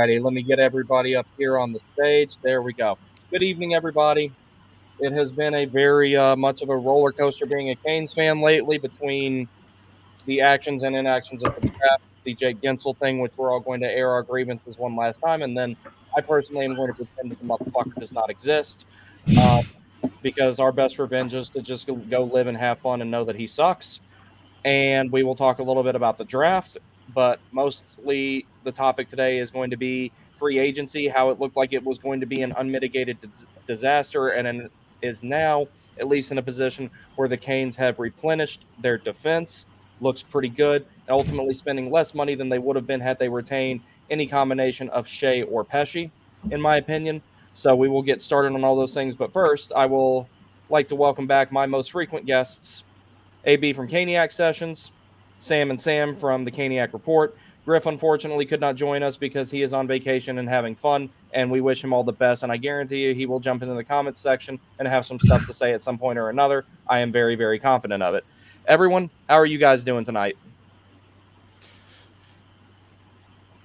righty, let me get everybody up here on the stage. There we go. Good evening, everybody. It has been a very much of a roller coaster being a Canes fan lately between the actions and inactions of the draft, the Jake Guentzel thing, which we're all going to air our grievances one last time, and then I personally am going to pretend that the motherfucker does not exist, uh, because our best revenge is to just go live and have fun and know that he sucks. And we will talk a little bit about the draft, but mostly the topic today is going to be free agency, how it looked like it was going to be an unmitigated disaster, and is now at least in a position where the Canes have replenished their defense. Looks pretty good, and ultimately spending less money than they would have been had they retained any combination of Shea or Pesci, in my opinion. So we will get started on all those things, but first, I will like to welcome back my most frequent guests, AB from Caniac Sessions, Sam and Sam from the Caniac Report. Griff unfortunately could not join us because he is on vacation and having fun, and we wish him all the best. And I guarantee you he will jump into the comments section and have some stuff to say at some point or another. I am very, very confident of it. Everyone, how are you guys doing tonight?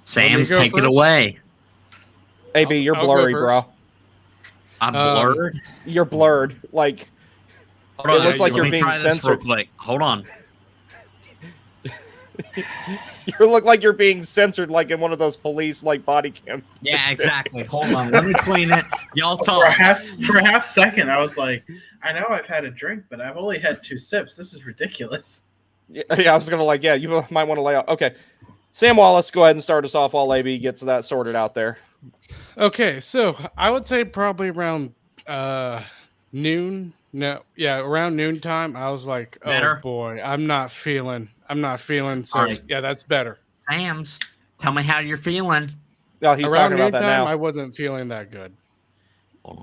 Sam's, take it away. AB, you're blurry, bro. I'm blurred? You're blurred. Like, hold on, it looks like you're being censored. Real quick. Hold on. You look like you're being censored, like in one of those police like body cams. Yeah, exactly. Hold on, let me clean it. Y'all talk. For a half second, I was like, I know I've had a drink, but I've only had 2 sips. This is ridiculous. Yeah, I was gonna you might want to lay out. Okay, Sam Wallace, go ahead and start us off while AB gets that sorted out there. Okay, so I would say probably around noon. No, yeah, around noontime. I was like, better? Oh boy, I'm not feeling. So right. Yeah, that's better. Sam's, tell me how you're feeling. No, he's around talking about that now. I wasn't feeling that good.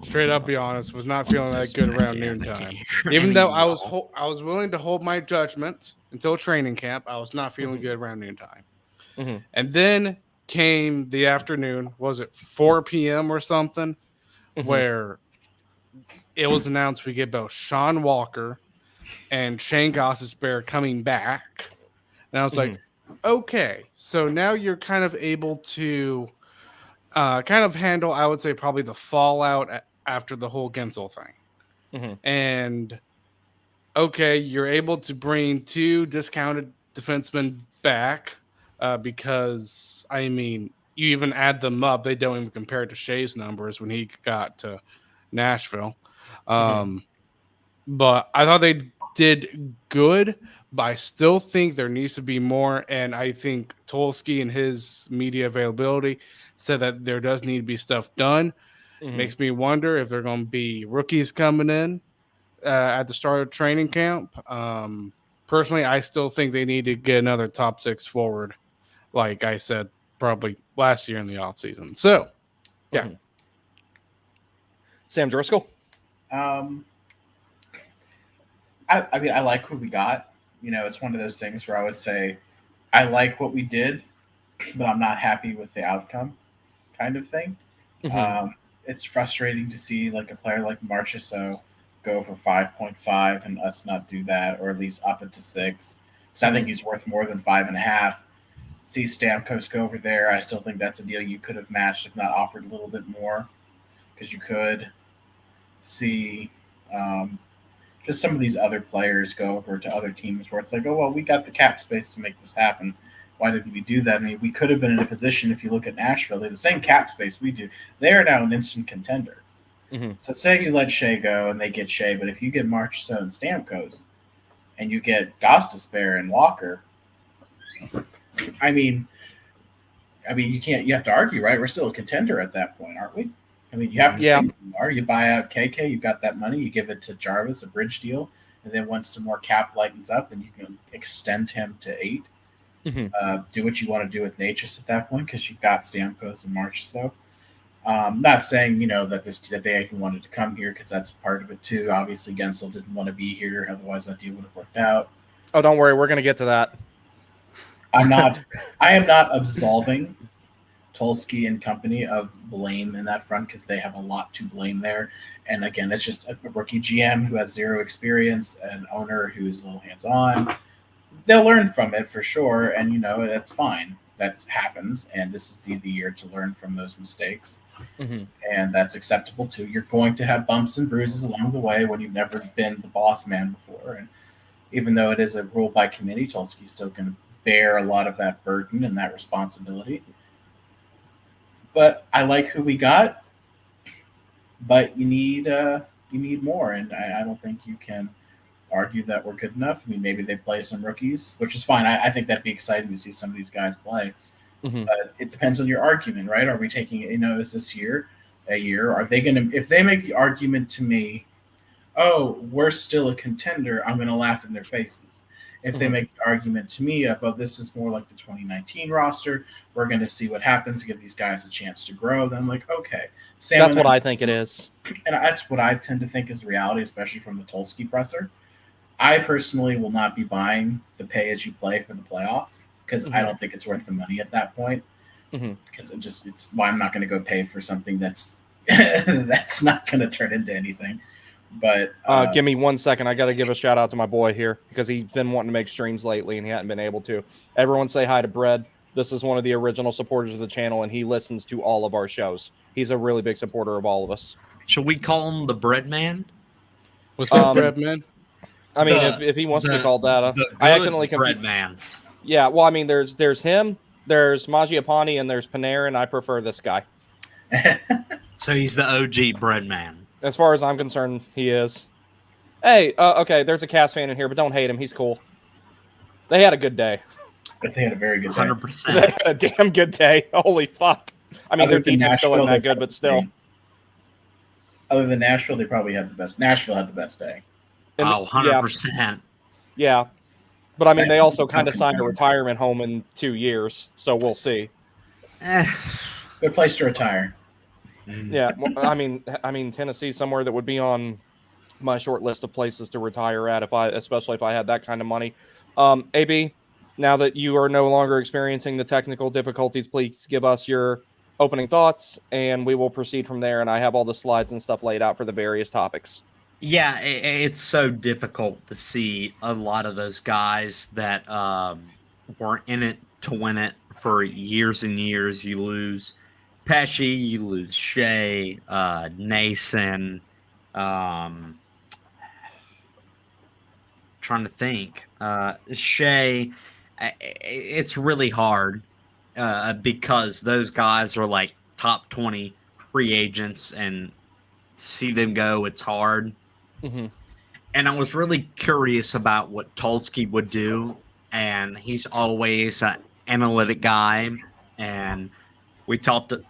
Straight up, be honest, was not feeling that good around noontime. Even though I was willing to hold my judgment until training camp, I was not feeling good around noontime. Mm-hmm. And then came the afternoon. Was it 4 p.m. or something? Mm-hmm. Where it was announced we get both Sean Walker and Shane Gostisbehere coming back. And I was like, okay, so now you're kind of able to kind of handle, I would say, probably the fallout after the whole Guentzel thing. Mm-hmm. And okay, you're able to bring 2 discounted defensemen back because, I mean, you even add them up, they don't even compare to Shea's numbers when he got to Nashville. But I thought they did good, but I still think there needs to be more. And I think Tulsky and his media availability said that there does need to be stuff done. Makes me wonder if they're going to be rookies coming in at the start of training camp. Personally, I still think they need to get another top 6 forward, like I said, probably last year in the offseason. So, yeah. Sam Driscoll? I mean, I like who we got. You know, it's one of those things where I would say I like what we did, but I'm not happy with the outcome kind of thing. It's frustrating to see like a player like Marchessault go for 5.5 and us not do that, or at least up it to 6. Because I think he's worth more than 5.5. See Stamkos go over there. I still think that's a deal you could have matched, if not offered a little bit more, because you could see just some of these other players go over to other teams where it's like, oh, well, we got the cap space to make this happen. Why didn't we do that? I mean, we could have been in a position, if you look at Nashville, they're the same cap space we do. They are now an instant contender. So say you let Shea go and they get Shea, but if you get Marchessault and Stamkos and you get Gostisbehere and Walker, I mean, you have to argue, right? We're still a contender at that point, aren't we? I mean, you have to think you are. You buy out KK, you've got that money, you give it to Jarvis, a bridge deal, and then once some more cap lightens up, then you can extend him to 8. Do what you want to do with Natchez at that point, because you've got Stamkos and Marchessault. Not saying, that they even wanted to come here, because that's part of it too. Obviously, Guentzel didn't want to be here, otherwise that deal would have worked out. Oh, don't worry, we're going to get to that. I am not absolving Tulsky and company of blame in that front, because they have a lot to blame there. And again, it's just a rookie GM who has 0 experience, an owner who's a little hands-on. They'll learn from it for sure, and that's fine. that happens, and this is the year to learn from those mistakes. Mm-hmm. And that's acceptable too. You're going to have bumps and bruises along the way when you've never been the boss man before. And even though it is a rule by committee, Tulski's still going to bear a lot of that burden and that responsibility. But I like who we got, but you need more, and I don't think you can argue that we're good enough. I mean, maybe they play some rookies, which is fine. I think that'd be exciting to see some of these guys play. Mm-hmm. But it depends on your argument, right? Are we taking it, is this year a year? Are they going to, if they make the argument to me, oh, we're still a contender, I'm going to laugh in their faces. If they make the argument to me of, oh, this is more like the 2019 roster, we're going to see what happens, give these guys a chance to grow, then I'm like, okay. Sam, that's what I think it is. And that's what I tend to think is the reality, especially from the Tulski presser. I personally will not be buying the pay-as-you-play for the playoffs because I don't think it's worth the money at that point. Because it's why I'm not going to go pay for something that's that's not going to turn into anything. But give me 1 second. I got to give a shout out to my boy here because he's been wanting to make streams lately and he hadn't been able to. Everyone say hi to Bread. This is one of the original supporters of the channel and he listens to all of our shows. He's a really big supporter of all of us. Should we call him the Bread Man? What's up, Bread Man? I mean, if he wants to be called that, I accidentally Bread Man. Yeah, well, I mean, there's him, there's Mangiapane, and there's Panera, and I prefer this guy. So he's the OG Bread Man. As far as I'm concerned, he is. Hey, okay, there's a Cast fan in here, but don't hate him. He's cool. They had a good day. They had a very good day. 100%. They had a damn good day. Holy fuck. I mean, their defense still isn't that good, but still. Other than Nashville, they probably had the best. Nashville had the best day. And, 100%. Yeah. But, I mean, they also kind of signed a retirement home in 2 years, so we'll see. Good place to retire. Yeah, well, I mean, Tennessee's somewhere that would be on my short list of places to retire at, especially if I had that kind of money. AB, now that you are no longer experiencing the technical difficulties, please give us your opening thoughts, and we will proceed from there. And I have all the slides and stuff laid out for the various topics. Yeah, it's so difficult to see a lot of those guys that were in it to win it for years and years. You lose Pesci, you lose Shea, Nason. Trying to think. Shea, it's really hard because those guys are like top 20 free agents, and to see them go, it's hard. And I was really curious about what Tulski would do, and he's always an analytic guy. And we talked in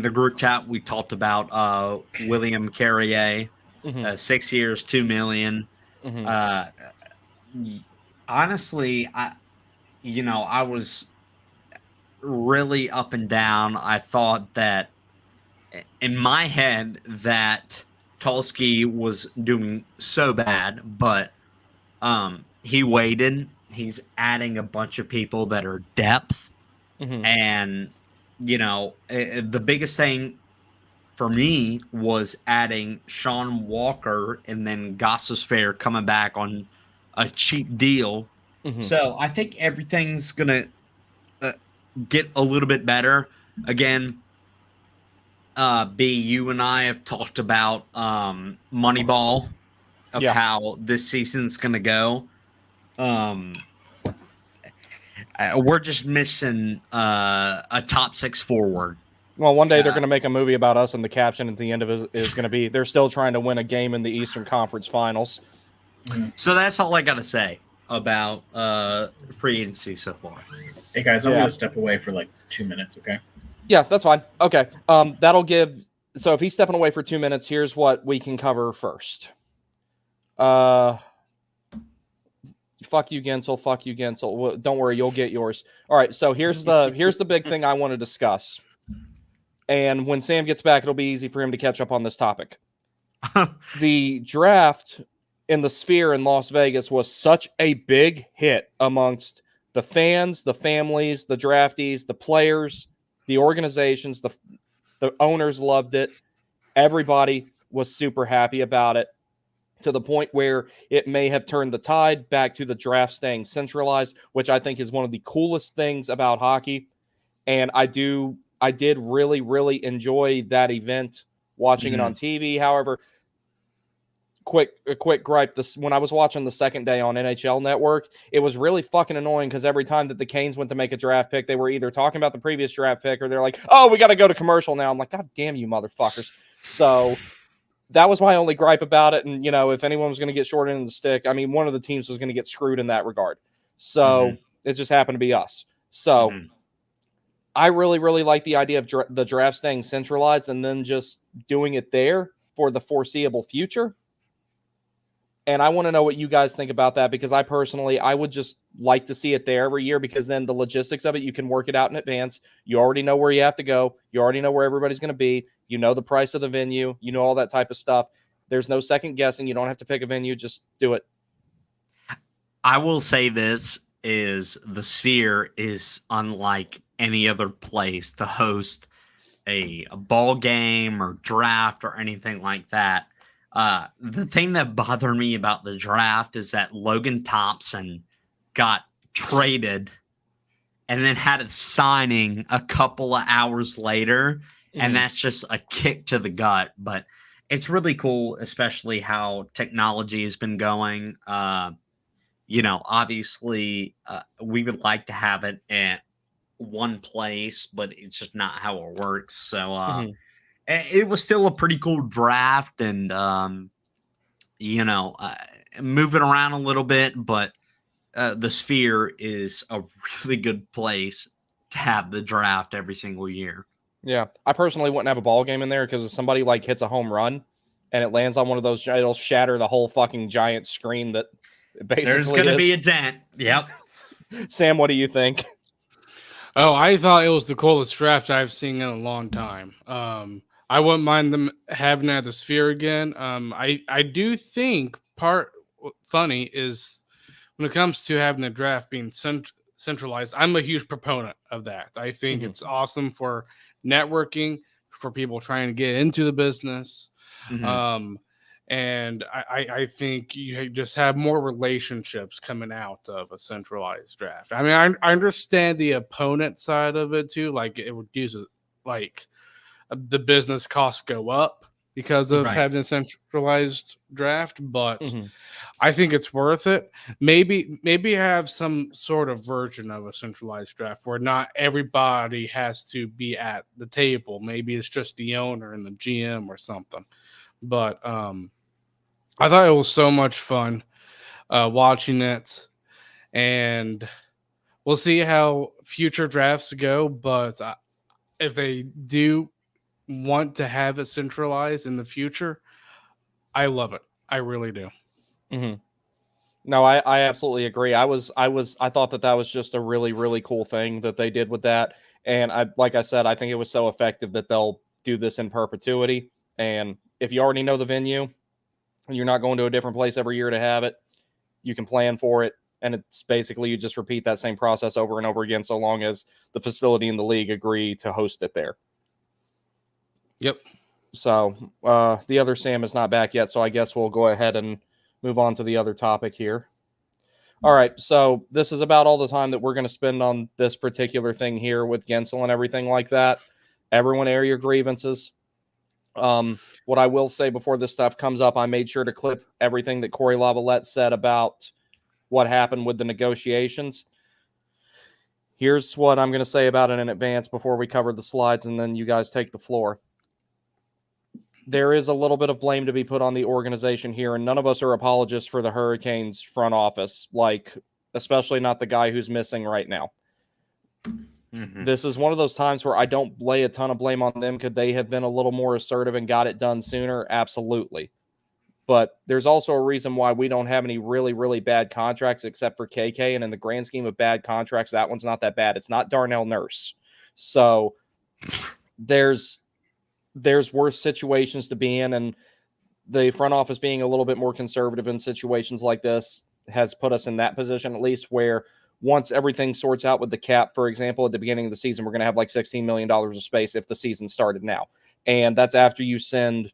the group chat. We talked about William Carrier, 6 years, $2 million. Honestly, I was really up and down. I thought that in my head that Tulski was doing so bad, but he waited. He's adding a bunch of people that are depth. And, the biggest thing for me was adding Sean Walker and then Gostisbehere coming back on a cheap deal. So I think everything's going to get a little bit better. Again, B, you and I have talked about Moneyball, of how this season's going to go. We're just missing a top 6 forward. Well, one day they're going to make a movie about us, and the caption at the end of it is going to be, they're still trying to win a game in the Eastern Conference Finals. So that's all I got to say about free agency so far. Hey, guys, I'm going to step away for like 2 minutes, okay? Yeah, that's fine. Okay. That'll give... So if he's stepping away for 2 minutes, here's what we can cover first. Fuck you, Guentzel. Fuck you, Guentzel. Well, don't worry, you'll get yours. All right, so here's the big thing I want to discuss. And when Sam gets back, it'll be easy for him to catch up on this topic. The draft in the Sphere in Las Vegas was such a big hit amongst the fans, the families, the draftees, the players, the organizations, the owners loved it. Everybody was super happy about it. to the point where it may have turned the tide back to the draft staying centralized, which I think is one of the coolest things about hockey. And I did really, really enjoy that event, watching it on TV. However, a quick gripe. When I was watching the second day on NHL Network, it was really fucking annoying because every time that the Canes went to make a draft pick, they were either talking about the previous draft pick or they're like, oh, we got to go to commercial now. I'm like, God damn you motherfuckers. So that was my only gripe about it. And, if anyone was going to get short end of the stick, I mean, one of the teams was going to get screwed in that regard. So it just happened to be us. So I really, really like the idea of the draft staying centralized and then just doing it there for the foreseeable future. And I want to know what you guys think about that, because I would just like to see it there every year, because then the logistics of it, you can work it out in advance. You already know where you have to go. You already know where everybody's going to be. You know the price of the venue. You know all that type of stuff. There's no second guessing. You don't have to pick a venue. Just do it. I will say this is the Sphere is unlike any other place to host a ball game or draft or anything like that. The thing that bothered me about the draft is that Logan Thompson got traded and then had a signing a couple of hours later. And that's just a kick to the gut. But it's really cool, especially how technology has been going. Obviously, we would like to have it at one place, but it's just not how it works. So it was still a pretty cool draft, and moving around a little bit, but the Sphere is a really good place to have the draft every single year. Yeah, I personally wouldn't have a ball game in there, because if somebody hits a home run and it lands on one of those, it'll shatter the whole fucking giant screen that basically there's going to be a dent. Yep. Sam, what do you think? Oh, I thought it was the coolest draft I've seen in a long time. I wouldn't mind them having it at the Sphere again. I do think part funny is when it comes to having the draft being centralized, I'm a huge proponent of that. I think it's awesome for networking, for people trying to get into the business. And I think you just have more relationships coming out of a centralized draft. I mean, I understand the opponent side of it too. Like, it reduces, the business costs go up because of having a centralized draft, but I think it's worth it. Maybe have some sort of version of a centralized draft where not everybody has to be at the table. Maybe it's just the owner and the GM or something. But I thought it was so much fun watching it, and we'll see how future drafts go. But if they do want to have it centralized in the future, I love it. I really do. No, I absolutely agree. I thought that was just a really, really cool thing that they did with that. And like I said, I think it was so effective that they'll do this in perpetuity. And if you already know the venue and you're not going to a different place every year to have it, you can plan for it. And it's basically, you just repeat that same process over and over again, so long as the facility and the league agree to host it there. Yep. So the other Sam is not back yet, so I guess we'll go ahead and move on to the other topic here. All right, so this is about all the time that we're going to spend on this particular thing here with Guentzel and everything like that. Everyone air your grievances. What I will say before this stuff comes up, I made sure to clip everything that Corey Lavalette said about what happened with the negotiations. Here's what I'm going to say about it in advance before we cover the slides, and then you guys take the floor. There is a little bit of blame to be put on the organization here, and none of us are apologists for the Hurricanes front office, especially not the guy who's missing right now. This is one of those times where I don't lay a ton of blame on them. Could they have been a little more assertive and got it done sooner? Absolutely. But there's also a reason why we don't have any really, really bad contracts except for KK, and in the grand scheme of bad contracts, that one's not that bad. It's not Darnell Nurse. So there's worse situations to be in, and the front office being a little bit more conservative in situations like this has put us in that position, at least, where once everything sorts out with the cap, for example, at the beginning of the season, we're going to have $16 million of space if the season started now. And that's after you send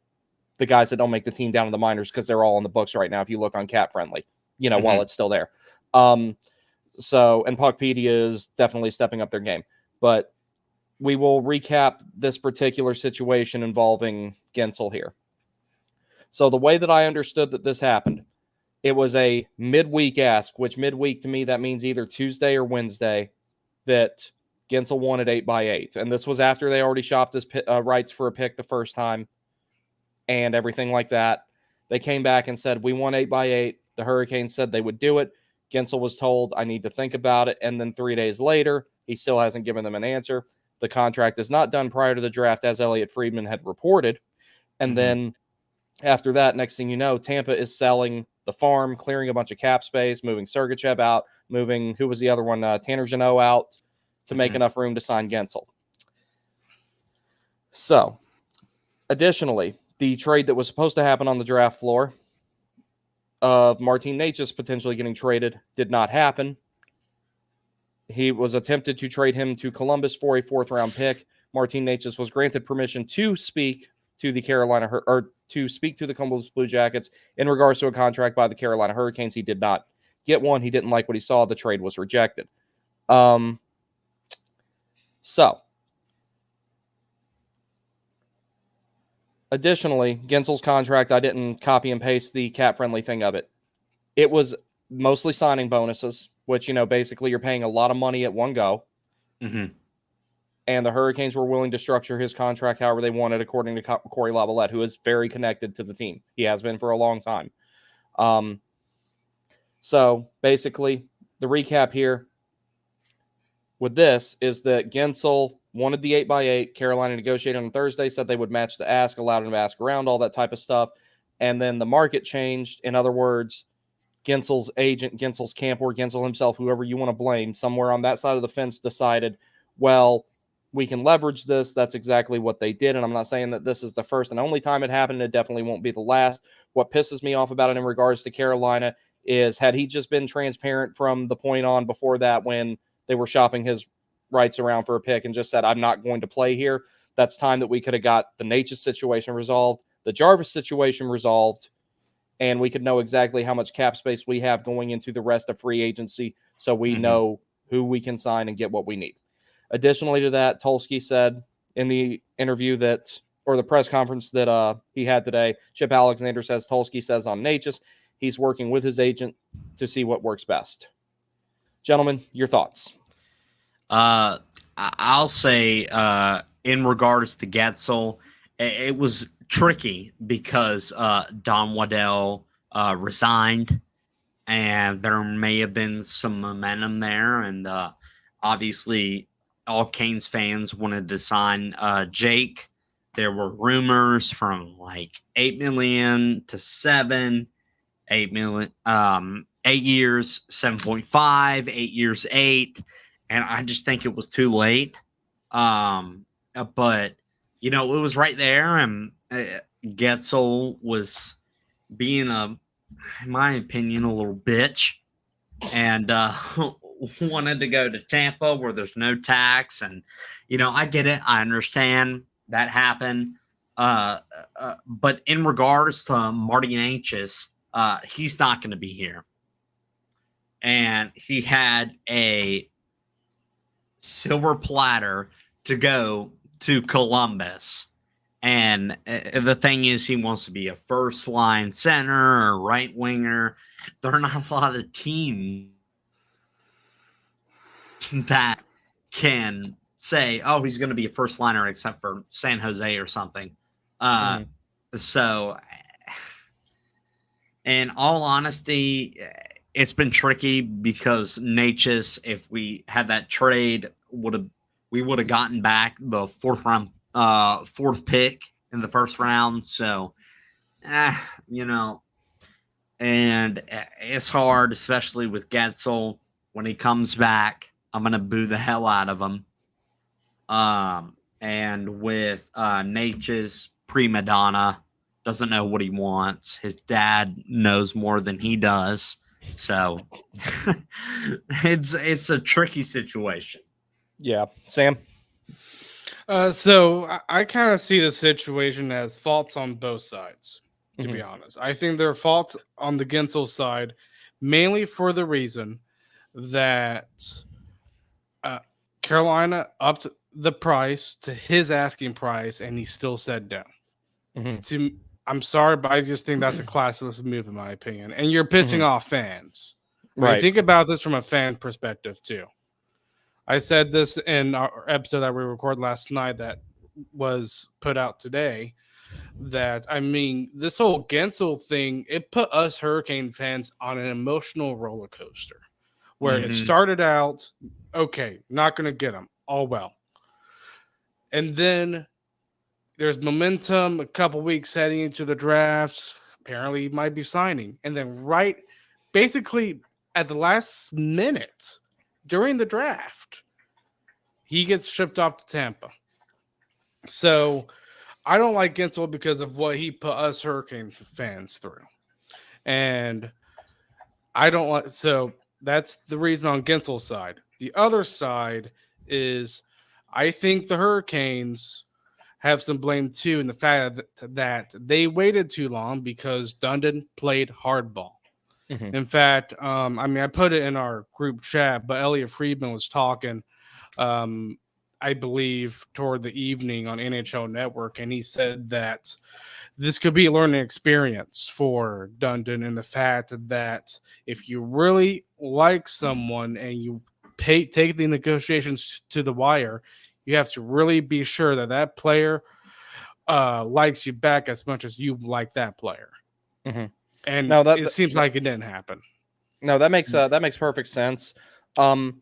the guys that don't make the team down to the minors because they're all on the books right now. If you look on Cap Friendly, while it's still there. So, and Puckpedia is definitely stepping up their game. But we will recap this particular situation involving Guentzel here. So the way that I understood that this happened, it was a midweek ask, which midweek to me, that means either Tuesday or Wednesday, that Guentzel wanted 8x8. And this was after they already shopped his rights for a pick the first time and everything like that. They came back and said, we want 8x8. The Hurricanes said they would do it. Guentzel was told, I need to think about it. And then 3 days later, he still hasn't given them an answer. The contract is not done prior to the draft, as Elliot Friedman had reported. And then after that, next thing you know, Tampa is selling the farm, clearing a bunch of cap space, moving Sergachev out, moving, who was the other one, Tanner Jeannot out to make enough room to sign Guentzel. So, additionally, the trade that was supposed to happen on the draft floor of Martin Necas potentially getting traded did not happen. He was attempted to trade him to Columbus for a 4th-round pick. Martin Necas was granted permission to speak to the the Columbus Blue Jackets in regards to a contract by the Carolina Hurricanes. He did not get one. He didn't like what he saw. The trade was rejected. So, additionally, Guentzel's contract, I didn't copy and paste the cap-friendly thing of it. It was mostly signing bonuses, which, basically you're paying a lot of money at one go. And the Hurricanes were willing to structure his contract however they wanted, according to Corey Lavalette, who is very connected to the team. He has been for a long time. So, basically, the recap here with this is that Guentzel wanted the 8x8. Carolina negotiated on Thursday, said they would match the ask, allowed him to ask around, all that type of stuff. And then the market changed. In other words, Guentzel's agent, Guentzel's camp, or Guentzel himself, whoever you want to blame, somewhere on that side of the fence decided, well, we can leverage this. That's exactly what they did. And I'm not saying that this is the first and only time it happened. It definitely won't be the last. What pisses me off about it in regards to Carolina is, had he just been transparent from the point on before that, when they were shopping his rights around for a pick and just said, I'm not going to play here, that's time that we could have got the Necas situation resolved, the Jarvis situation resolved, and we could know exactly how much cap space we have going into the rest of free agency, so we know who we can sign and get what we need. Additionally to that, Tulsky said in the interview or the press conference that he had today, Chip Alexander says, Tulsky says on Necas, he's working with his agent to see what works best. Gentlemen, your thoughts? I'll say in regards to Guentzel, it was tricky because Don Waddell resigned, and there may have been some momentum there, and obviously all Canes fans wanted to sign Jake. There were rumors from like 8 million to 7, 8 million, 8 years, 7.5, 8 years, 8. And I just think it was too late. But, it was right there. And Guentzel was being in my opinion, a little bitch. And wanted to go to Tampa where there's no tax. And, I get it. I understand that happened. But in regards to Marty Necas, he's not going to be here. And he had a silver platter to go to Columbus. And the thing is, he wants to be a first line center or right winger. There are not a lot of teams that can say, oh, he's going to be a first liner, except for San Jose or something. So, in all honesty, it's been tricky because Necas, if we had that trade, we would have gotten back the fourth pick in the first round. So, and it's hard, especially with Guentzel. When he comes back, I'm going to boo the hell out of him. And with Necas, prima donna, doesn't know what he wants. His dad knows more than he does. So it's a tricky situation. Yeah. Sam? So I kind of see the situation as faults on both sides, to be honest. I think there are faults on the Guentzel side, mainly for the reason that Carolina upped the price to his asking price, and he still said no. I'm sorry, but I just think that's a classless move, in my opinion. And you're pissing off fans. Right? Think about this from a fan perspective, too. I said this in our episode that we recorded last night that was put out today, that, I mean, this whole Guentzel thing, it put us Hurricane fans on an emotional roller coaster where it started out, okay, not going to get him. All well. And then there's momentum a couple weeks heading into the draft. Apparently, he might be signing. And then basically at the last minute during the draft, he gets shipped off to Tampa. So I don't like Guentzel because of what he put us Hurricane fans through. And I don't like, so that's the reason on Guentzel's side. The other side is I think the Hurricanes have some blame too in the fact that they waited too long because Dundon played hardball. In fact, I put it in our group chat, but Elliot Friedman was talking, I believe, toward the evening on NHL Network, and he said that this could be a learning experience for Dundon in the fact that if you really like someone and you take the negotiations to the wire, you have to really be sure that that player likes you back as much as you like that player. And it seems like it didn't happen. No, that makes perfect sense. The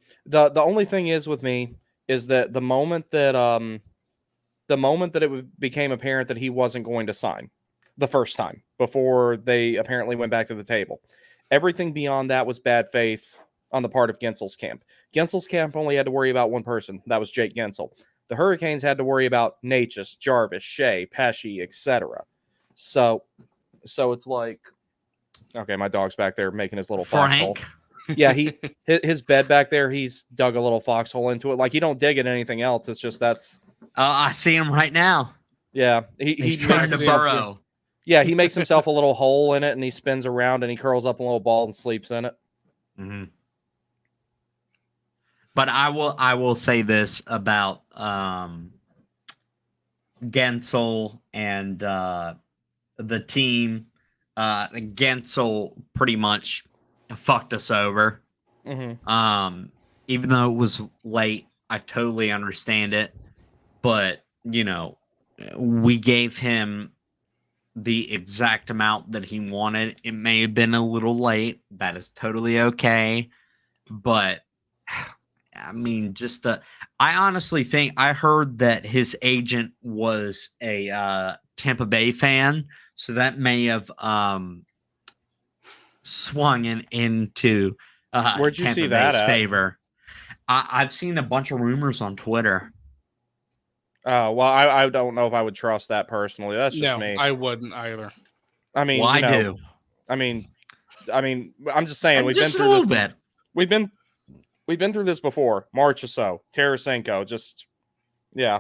only thing is with me is that the moment that it became apparent that he wasn't going to sign the first time before they apparently went back to the table, everything beyond that was bad faith on the part of Guentzel's camp. Guentzel's camp only had to worry about one person. That was Jake Guentzel. The Hurricanes had to worry about Natchez, Jarvis, Shea, Pesci, etc. So it's like, okay, my dog's back there making his little foxhole. Yeah, his bed back there, he's dug a little foxhole into it. Like, he don't dig at anything else. It's just that's. I see him right now. Yeah, he's trying to burrow. Yeah, he makes himself a little hole in it, and he spins around, and he curls up a little ball and sleeps in it. But I will say this about Guentzel and the team. Guentzel pretty much fucked us over. Even though it was late, I totally understand it. But, we gave him the exact amount that he wanted. It may have been a little late. That is totally okay. But, I mean, I honestly think I heard that his agent was a Tampa Bay fan. So that may have swung into Where'd you Tampa see that Bay's at? favor. I've seen a bunch of rumors on Twitter. Oh, well, I don't know if I would trust that personally. That's just me. I wouldn't either. I mean, I do. I mean, I'm just saying we've just been through a little bit. We've been through this before. March or so. Tarasenko, yeah.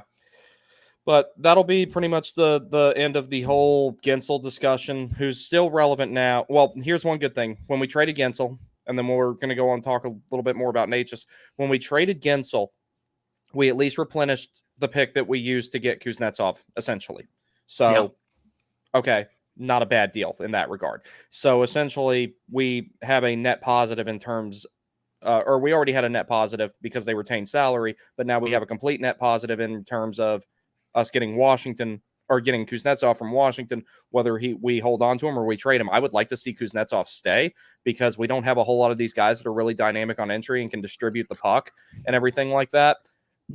But that'll be pretty much the end of the whole Guentzel discussion, who's still relevant now. Well, here's one good thing. When we traded Guentzel, and then we're going to go on and talk a little bit more about Natchez. When we traded Guentzel, we at least replenished the pick that we used to get Kuznetsov, essentially. So, Okay, not a bad deal in that regard. So, essentially, we have a net positive in terms or we already had a net positive because they retained salary, but now we have a complete net positive in terms of us getting Washington or getting Kuznetsov from Washington, whether we hold on to him or we trade him. I would like to see Kuznetsov stay because we don't have a whole lot of these guys that are really dynamic on entry and can distribute the puck and everything like that.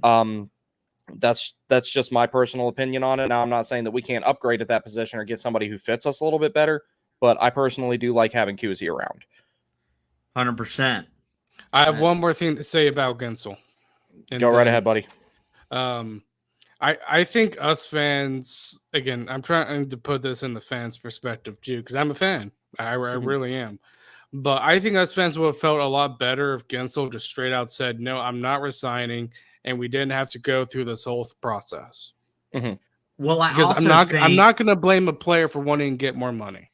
That's just my personal opinion on it. Now, I'm not saying that we can't upgrade at that position or get somebody who fits us a little bit better, but I personally do like having Kuzi around. 100%. I have one more thing to say about Guentzel. Go right ahead, buddy. I think us fans, again, I'm trying to put this in the fans' perspective too, because I'm a fan. I really am. But I think us fans would have felt a lot better if Guentzel just straight out said, no, I'm not resigning. and we didn't have to go through this whole process. Mm-hmm. Well, Because I'm not going to blame a player for wanting to get more money.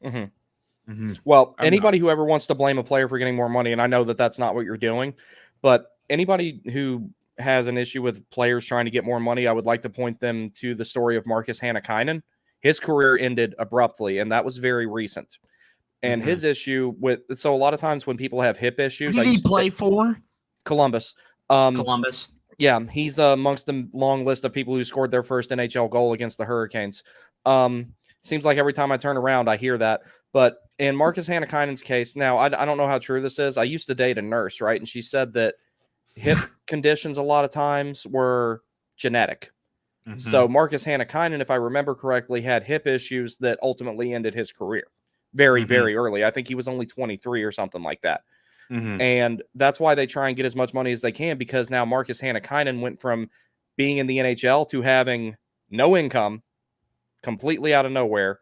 Mm-hmm. Mm-hmm. Well, anybody who ever wants to blame a player for getting more money, and I know that that's not what you're doing, but anybody who has an issue with players trying to get more money, I would like to point them to the story of Marcus Hannakainen. His career ended abruptly, and that was very recent. And his issue with, so a lot of times when people have hip issues, Who did he play for? Columbus. Columbus. Yeah, he's amongst the long list of people who scored their first NHL goal against the Hurricanes. Seems like every time I turn around, I hear that. But in Marcus Hannakainen's case, now I don't know how true this is. I used to date a nurse, right? And she said that hip conditions a lot of times were genetic. Mm-hmm. So Marcus Hannakainen, if I remember correctly, had hip issues that ultimately ended his career very, very early. I think he was only 23 or something like that. Mm-hmm. And that's why they try and get as much money as they can, because now Marcus Hannakainen went from being in the NHL to having no income completely out of nowhere.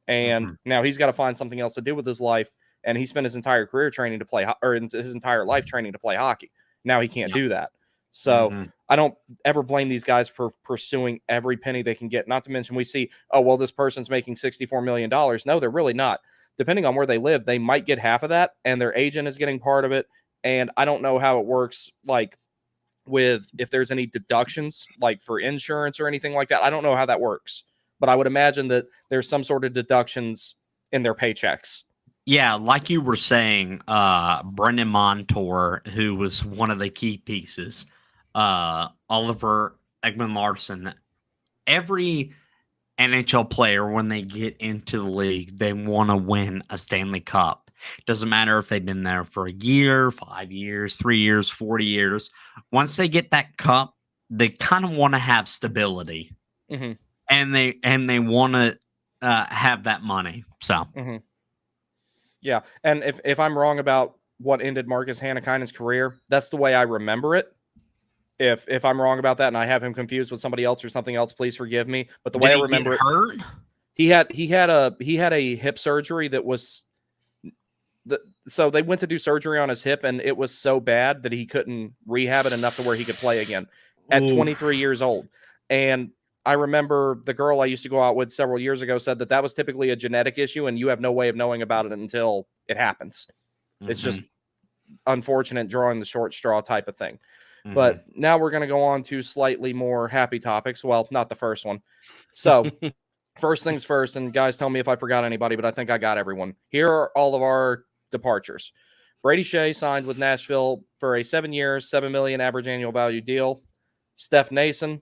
And now he's got to find something else to do with his life. And he spent his entire career training to play, or his entire life training to play hockey. Now he can't do that. So I don't ever blame these guys for pursuing every penny they can get. Not to mention we see, oh, well, this person's making $64 million. No, they're really not. Depending on where they live, they might get half of that, and their agent is getting part of it. And I don't know how it works, like with if there's any deductions, like for insurance or anything like that. I don't know how that works, but I would imagine that there's some sort of deductions in their paychecks. Yeah, like you were saying, Brendan Montour, who was one of the key pieces, Oliver Ekman-Larsson, every NHL player, when they get into the league, they want to win a Stanley Cup. Doesn't matter if they've been there for a year, 5 years, 3 years, 40 years. Once they get that cup, they kind of want to have stability, and they want to have that money. So, yeah. And if I'm wrong about what ended Marcus Hannakainen's career, that's the way I remember it. If I'm wrong about that and I have him confused with somebody else or something else, please forgive me. But the way I remember it, hurt? he had a hip surgery that was so they went to do surgery on his hip, and it was so bad that he couldn't rehab it enough to where he could play again at 23 years old. And I remember the girl I used to go out with several years ago said that was typically a genetic issue, and you have no way of knowing about it until it happens. It's just unfortunate drawing the short straw type of thing. But now we're going to go on to slightly more happy topics. Well, not the first one. So first things first, and guys, tell me if I forgot anybody, but I think I got everyone. Here are all of our departures. Brady Shea signed with Nashville for a 7 year, $7 million average annual value deal. Steph Nason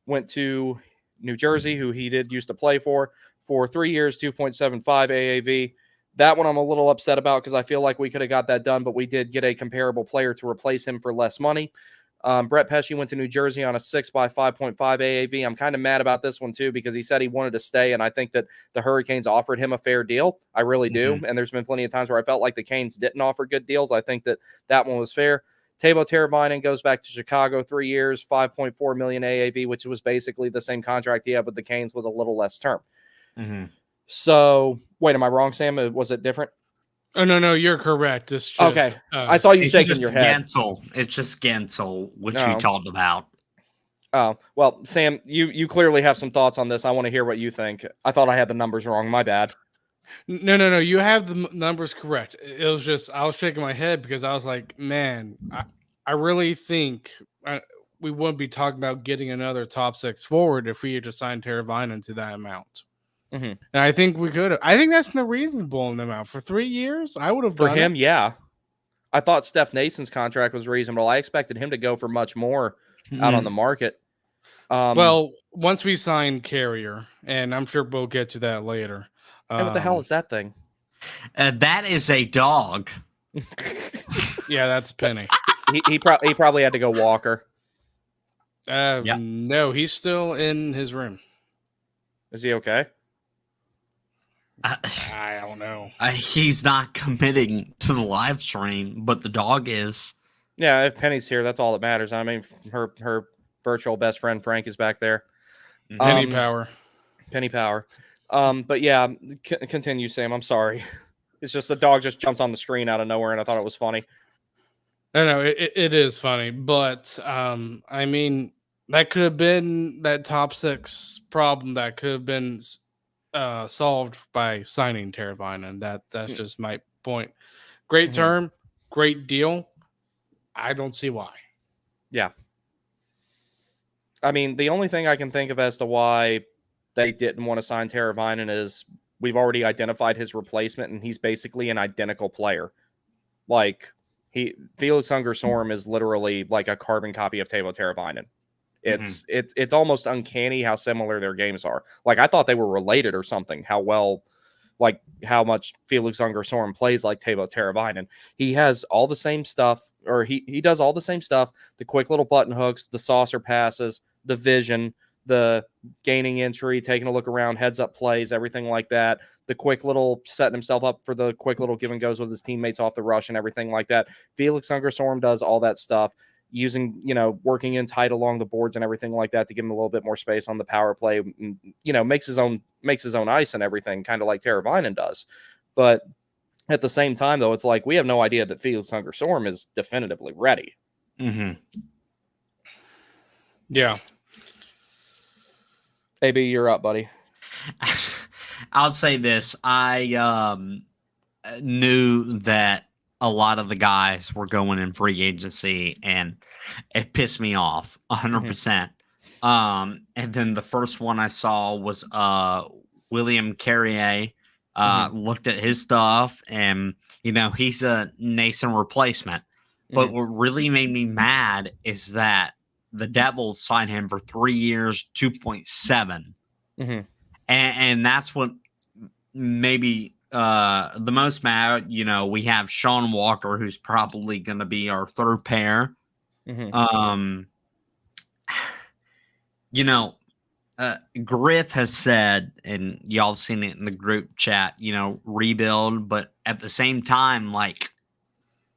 went to New Jersey, who he used to play for 3 years, 2.75 AAV. That one I'm a little upset about because I feel like we could have got that done, but we did get a comparable player to replace him for less money. Brett Pesce went to New Jersey on a 6 by 5.5 AAV. I'm kind of mad about this one too because he said he wanted to stay, and I think that the Hurricanes offered him a fair deal. I really do, and there's been plenty of times where I felt like the Canes didn't offer good deals. I think that one was fair. Teuvo Teravainen goes back to Chicago, 3 years, $5.4 million AAV, which was basically the same contract he had with the Canes with a little less term. So, wait, am I wrong, Sam? Was it different? Oh, no, you're correct. It's just, okay. I saw you shaking your head. Guentzel. It's just Guentzel, which we talked about. Oh, well, Sam, you clearly have some thoughts on this. I want to hear what you think. I thought I had the numbers wrong. My bad. No. You have the numbers correct. It was just I was shaking my head because I was like, man, I really think we wouldn't be talking about getting another top six forward if we had just signed Teravainen to that amount. And I think we could have. I think that's no reasonable amount for 3 years. I would have for done him. it. Yeah, I thought Steph Nason's contract was reasonable. I expected him to go for much more out on the market. Well, once we sign Carrier, and I'm sure we'll get to that later. Hey, what the hell is that thing? That is a dog. Yeah, that's Penny. he probably had to go walker. No, he's still in his room. Is he okay? I don't know. He's not committing to the live stream, but the dog is. Yeah, if Penny's here, that's all that matters. I mean, her virtual best friend Frank is back there. Penny power. But yeah, continue, Sam. I'm sorry. It's just the dog just jumped on the screen out of nowhere, and I thought it was funny. I know it is funny, but I mean, that could have been that top 6 problem that could have been solved by signing Terravine, and that's just my point. Great term, great deal. I don't see why. Yeah. I mean, the only thing I can think of as to why they didn't want to sign Teravainen is we've already identified his replacement, and he's basically an identical player. Like, Felix Ungersorm is literally like a carbon copy of Teuvo Teravainen. It's almost uncanny how similar their games are. Like, I thought they were related or something. How much Felix Ungersorm plays like Teuvo Teravainen. He has all the same stuff, or he does all the same stuff. The quick little button hooks, the saucer passes, the vision, the gaining entry, taking a look around, heads up plays, everything like that. The quick little setting himself up for the quick little give and goes with his teammates off the rush and everything like that. Felix Ungersorm does all that stuff, using, working in tight along the boards and everything like that to give him a little bit more space on the power play, makes his own ice and everything, kind of like Teravainen does. But at the same time, though, it's like we have no idea that Felix Ungersorm is definitively ready. Yeah. AB, you're up, buddy. I'll say this. I knew that a lot of the guys were going in free agency, and it pissed me off 100%. And then the first one I saw was William Carrier. Looked at his stuff, and he's a nascent replacement. But what really made me mad is that the Devils signed him for 3 years, 2.7, and that's what maybe the most mad. We have Sean Walker, who's probably going to be our third pair. Griff has said, and y'all have seen it in the group chat, rebuild, but at the same time, like,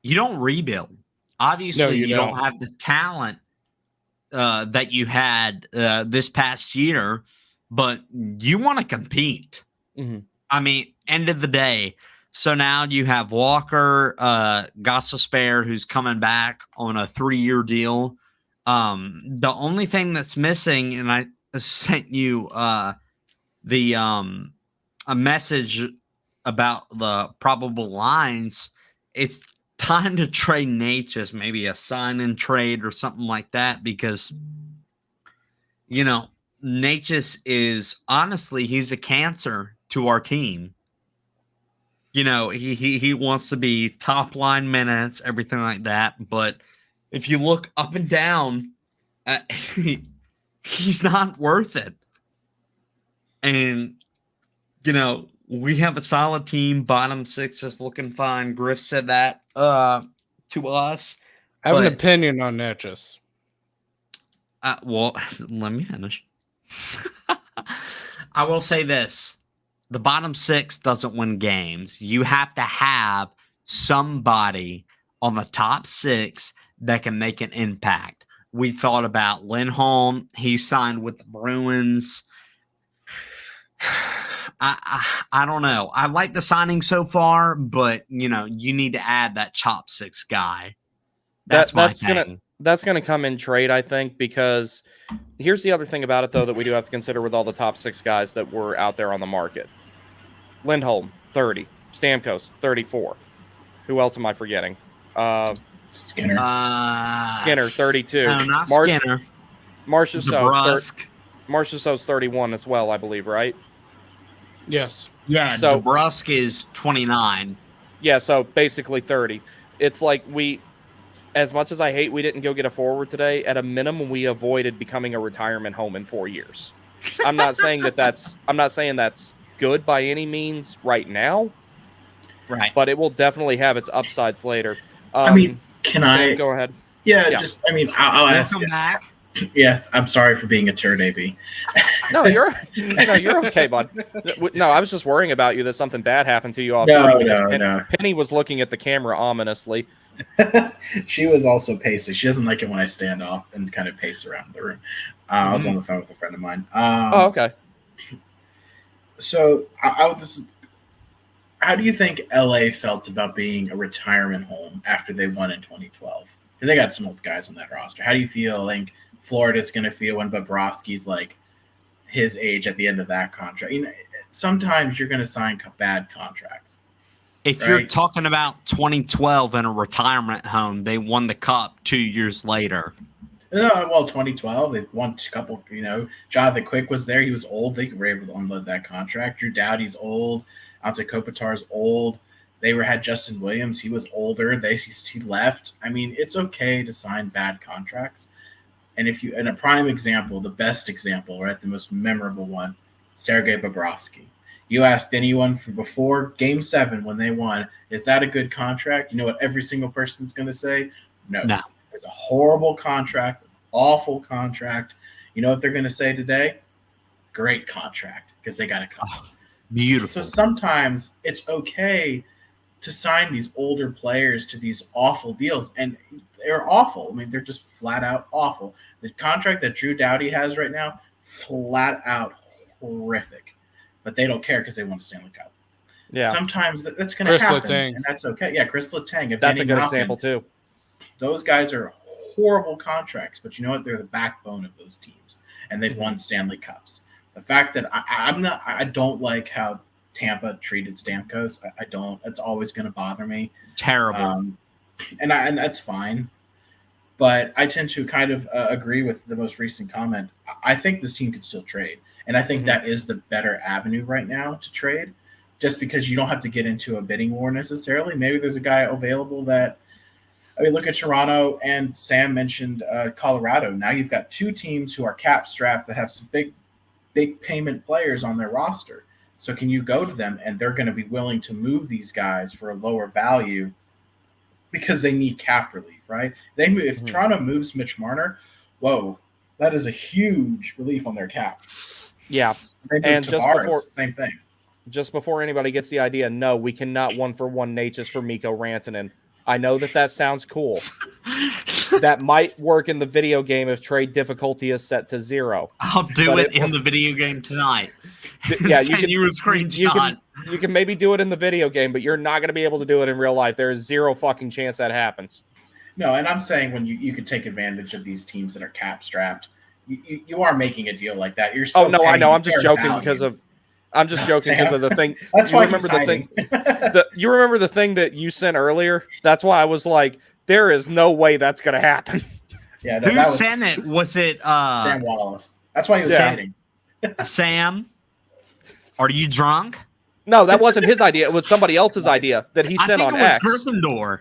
you don't rebuild. Obviously, No, you you don't don't. have the talent that you had this past year, but you want to compete. I mean, end of the day. So now you have Walker, Gostisbehere, who's coming back on a 3-year deal. The only thing that's missing, and I sent you a message about the probable lines. It's time to trade Natchez, maybe a sign and trade or something like that, because Natchez is honestly, he's a cancer to our team. He wants to be top line minutes, everything like that. But if you look up and down, he's not worth it. And, we have a solid team. Bottom 6 is looking fine. Griff said that to us. I have an opinion on Natchez. Well, let me finish. I will say this. The bottom 6 doesn't win games. You have to have somebody on the top 6 that can make an impact. We thought about Lindholm. He signed with the Bruins. I don't know. I like the signing so far, but you need to add that top 6 guy. That's gonna come in trade, I think, because here's the other thing about it, though, that we do have to consider with all the top 6 guys that were out there on the market. Lindholm, 30. Stamkos, 34. Who else am I forgetting? Skinner. Skinner, 32. No, not Skinner. Marchessault's 31 as well, I believe, right? Yes. Yeah, so DeBrusk is 29. Yeah, so basically 30. It's like as much as I hate we didn't go get a forward today, at a minimum we avoided becoming a retirement home in 4 years. I'm not saying that's good by any means right now. Right. But it will definitely have its upsides later. Can Sam, I go ahead? Yeah, I'll ask. Come back. Yes, I'm sorry for being a turd, AB. No, you're okay, bud. No, I was just worrying about you that something bad happened to you off screen. No. Penny was looking at the camera ominously. She was also pacing. She doesn't like it when I stand off and kind of pace around the room. I was on the phone with a friend of mine. Okay. So I how do you think LA felt about being a retirement home after they won in 2012? Because they got some old guys on that roster. How do you feel like Florida's going to feel when Bobrovsky's like his age at the end of that contract? You know, sometimes you're going to sign bad contracts. If right? you're talking about 2012 in a retirement home, they won the cup 2 years later. Well, 2012, they won a couple. You know, Jonathan Quick was there. He was old. They were able to unload that contract. Drew Doughty's old. Ante Kopitar's old. They had Justin Williams. He was older. He left. I mean, it's okay to sign bad contracts. And a prime example, the best example, right, the most memorable one, Sergei Bobrovsky. You asked anyone from before Game 7 when they won, is that a good contract? You know what every single person's going to say? No. It's a horrible contract, awful contract. You know what they're going to say today? Great contract, because they got a contract. Beautiful. So sometimes it's okay to sign these older players to these awful deals, and they're awful. I mean, they're just flat out awful. The contract that Drew Doughty has right now, flat out horrific, but they don't care because they won the Stanley Cup. Yeah. Sometimes that's going to happen, Letang. and that's okay. Yeah, Chris Letang. That's a good example too. Those guys are horrible contracts, but you know what? They're the backbone of those teams, and they've won Stanley Cups. The fact that I don't like how Tampa treated Stamkos. I don't. It's always going to bother me. Terrible. And that's fine. But I tend to kind of agree with the most recent comment. I think this team could still trade, and I think that is the better avenue right now to trade, just because you don't have to get into a bidding war necessarily. Maybe there's a guy available that. I mean, look at Toronto, and Sam mentioned Colorado. Now you've got two teams who are cap strapped that have some big payment players on their roster. So can you go to them, and they're going to be willing to move these guys for a lower value because they need cap relief, right? If Toronto moves Mitch Marner, whoa, that is a huge relief on their cap. Yeah, and same thing. Just before anybody gets the idea, no, we cannot 1-for-1 Natchez for Mikko Rantanen. I know that sounds cool. That might work in the video game if trade difficulty is set to 0. I'll do it in the video game tonight. Yeah, you can you a screenshot. You can maybe do it in the video game, but you're not going to be able to do it in real life. There is 0 fucking chance that happens. No, and I'm saying when you could take advantage of these teams that are cap strapped, you are making a deal like that. You're still I know. I'm just joking value. because of the thing. That's you why remember the thing. You remember the thing that you sent earlier? That's why I was like, there is no way that's going to happen. Yeah, who sent it? Was it Sam Wallace? That's why he was saying. Sam, are you drunk? No, that wasn't his idea. It was somebody else's idea that he sent on X. I think it was Gryffindor.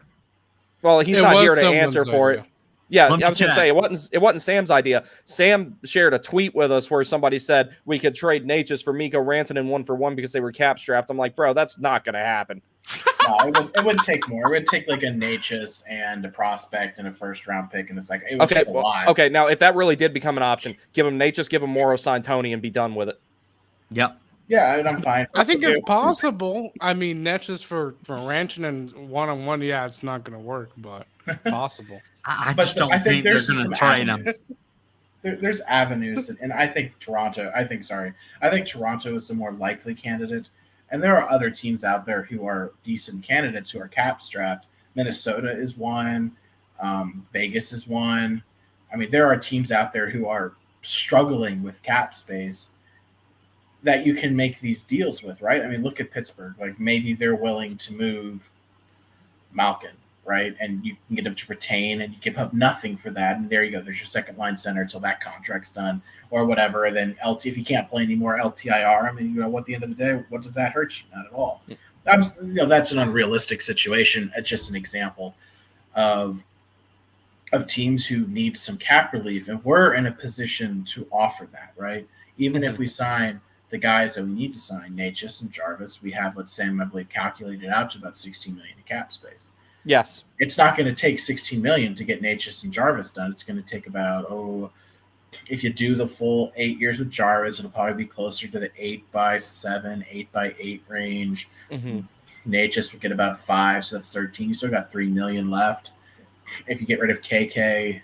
Well, he's not here to answer for it. Yeah, I was going to say it wasn't Sam's idea. Sam shared a tweet with us where somebody said we could trade Natchez for Mikko Rantanen 1-for-1 because they were cap strapped. I'm like, bro, that's not going to happen. No, it would take more. It would take like a Natchez and a prospect and a first round pick, and it's like it would take a lot. Okay, now if that really did become an option, give him Natchez, give him Morrow, sign Tony, and be done with it. Yep. Yeah, and I'm fine. I think it's possible. I mean, Natchez for Rantanen 1-on-1, yeah, it's not going to work, but possible. I just don't think they're going to trade him. There's avenues, and I think Toronto. I think Toronto is the more likely candidate, and there are other teams out there who are decent candidates who are cap strapped. Minnesota is one. Vegas is one. I mean, there are teams out there who are struggling with cap space that you can make these deals with, right? I mean, look at Pittsburgh. Like maybe they're willing to move Malkin, right? And you can get him to retain, and you give up nothing for that. And there you go. There's your second line center until that contract's done or whatever. And then if you can't play anymore, LTIR. I mean, at the end of the day, what does that hurt you? Not at all. That's an unrealistic situation. It's just an example of teams who need some cap relief, and we're in a position to offer that, right? Even if we sign the guys that we need to sign, Natchez and Jarvis, we have what Sam, I believe, calculated out to about $16 million in cap space. Yes. It's not going to take $16 million to get Natchez and Jarvis done. It's going to take about, if you do the full 8 years with Jarvis, it'll probably be closer to the 8x7, 8x8 range. Natchez would get about 5, so that's 13. You still got $3 million left. If you get rid of KK,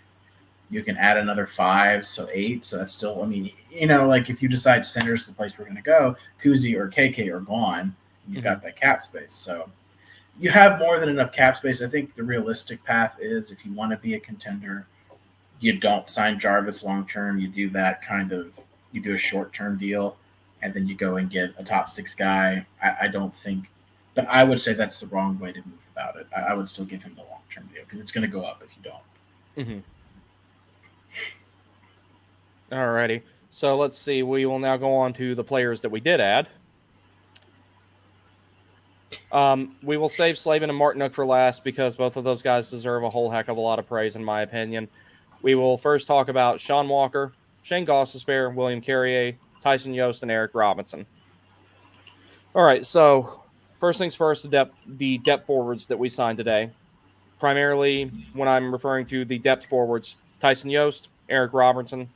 you can add another 5, so 8. So that's still, like if you decide center's the place we're going to go, Kuzi or KK are gone. You've got that cap space. So you have more than enough cap space. I think the realistic path is if you want to be a contender, you don't sign Jarvis long term. You do that you do a short term deal, and then you go and get a top 6 guy. I don't think, but I would say that's the wrong way to move about it. I would still give him the long term deal because it's going to go up if you don't. Alrighty. So let's see. We will now go on to the players that we did add. We will save Slavin and Martinook for last because both of those guys deserve a whole heck of a lot of praise, in my opinion. We will first talk about Sean Walker, Shane Gostisbehere, William Carrier, Tyson Yost, and Eric Robinson. All right, so first things first, the depth forwards that we signed today. Primarily, when I'm referring to the depth forwards, Tyson Yost, Eric Robinson.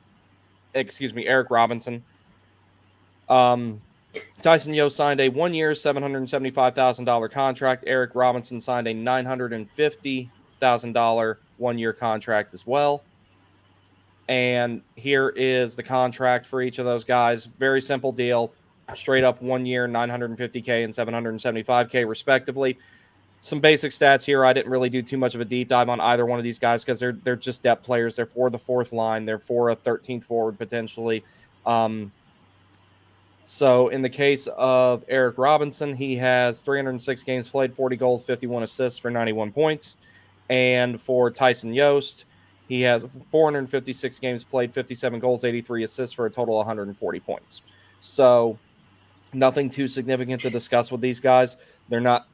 Tyson Yost signed a 1-year, $775,000 contract. Eric Robinson signed a $950,000 1-year contract as well. And here is the contract for each of those guys. Very simple deal. Straight up 1 year, $950K and $775K respectively. Some basic stats here. I didn't really do too much of a deep dive on either one of these guys because they're just depth players. They're for the 4th line. They're for a 13th forward potentially. So in the case of Eric Robinson, he has 306 games played, 40 goals, 51 assists for 91 points. And for Tyson Yost, he has 456 games played, 57 goals, 83 assists for a total of 140 points. So nothing too significant to discuss with these guys. They're not,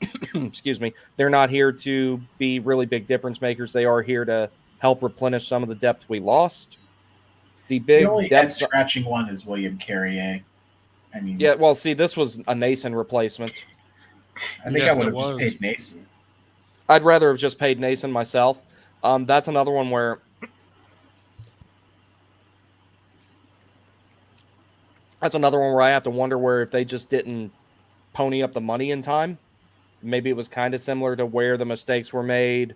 they're not here to be really big difference makers. They are here to help replenish some of the depth we lost. The only head-scratching one is William Carrier. I mean, yeah, well, see, this was a Nason replacement. I think I would have just paid Nason. I'd rather have just paid Nason myself. That's another one where I have to wonder where if they just didn't pony up the money in time. Maybe it was kind of similar to where the mistakes were made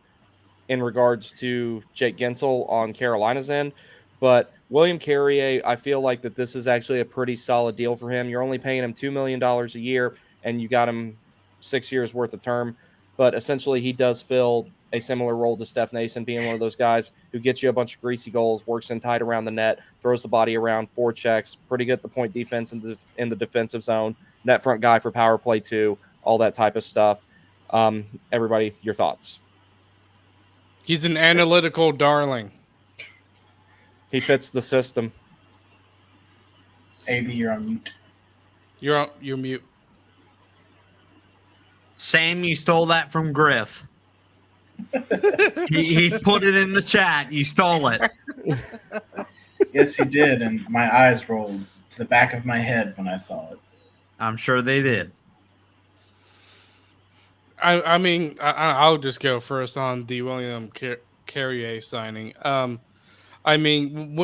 in regards to Jake Guentzel on Carolina's end. But William Carrier, I feel like that this is actually a pretty solid deal for him. You're only paying him $2 million a year, and you got him 6 years worth of term. But essentially, he does fill a similar role to Steph Nason, being one of those guys who gets you a bunch of greasy goals, works in tight around the net, throws the body around, forechecks, pretty good at the point defense in the defensive zone, net front guy for power play too, all that type of stuff. Everybody, your thoughts? He's an analytical darling. He fits the system. AB, you're on mute. You're mute. Sam, you stole that from Griff. he put it in the chat. You stole it. Yes, he did, and my eyes rolled to the back of my head when I saw it. I'm sure they did. I mean, I'll just go first on the William Carrier signing. I mean,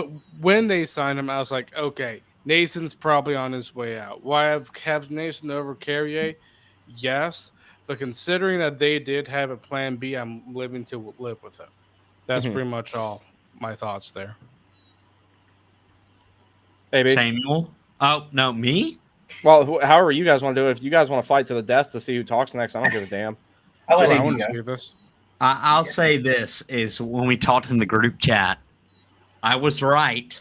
when they signed him, I was like, okay, Nason's probably on his way out. Why have kept Nason over Carrier? Yes, but considering that they did have a plan B, I'm living to live with it. That's pretty much all my thoughts there. Maybe. Samuel? Oh, no, me? Well, however you guys want to do it. If you guys want to fight to the death to see who talks next, I don't give a damn. I want to see this. I'll say this is when we talked in the group chat, I was right.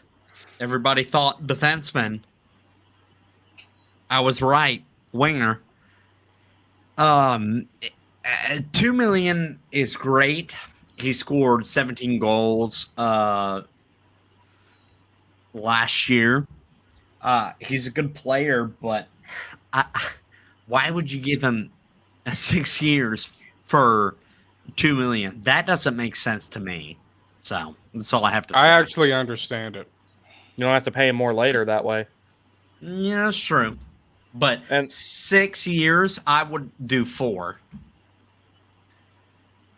Everybody thought defenseman. I was right. Winger. $2 million is great. He scored 17 goals last year. He's a good player, but why would you give him 6 years for $2 million? That doesn't make sense to me. So that's all I have to say. I actually understand it. You don't have to pay him more later that way. Yeah, that's true. But 6 years, I would do 4.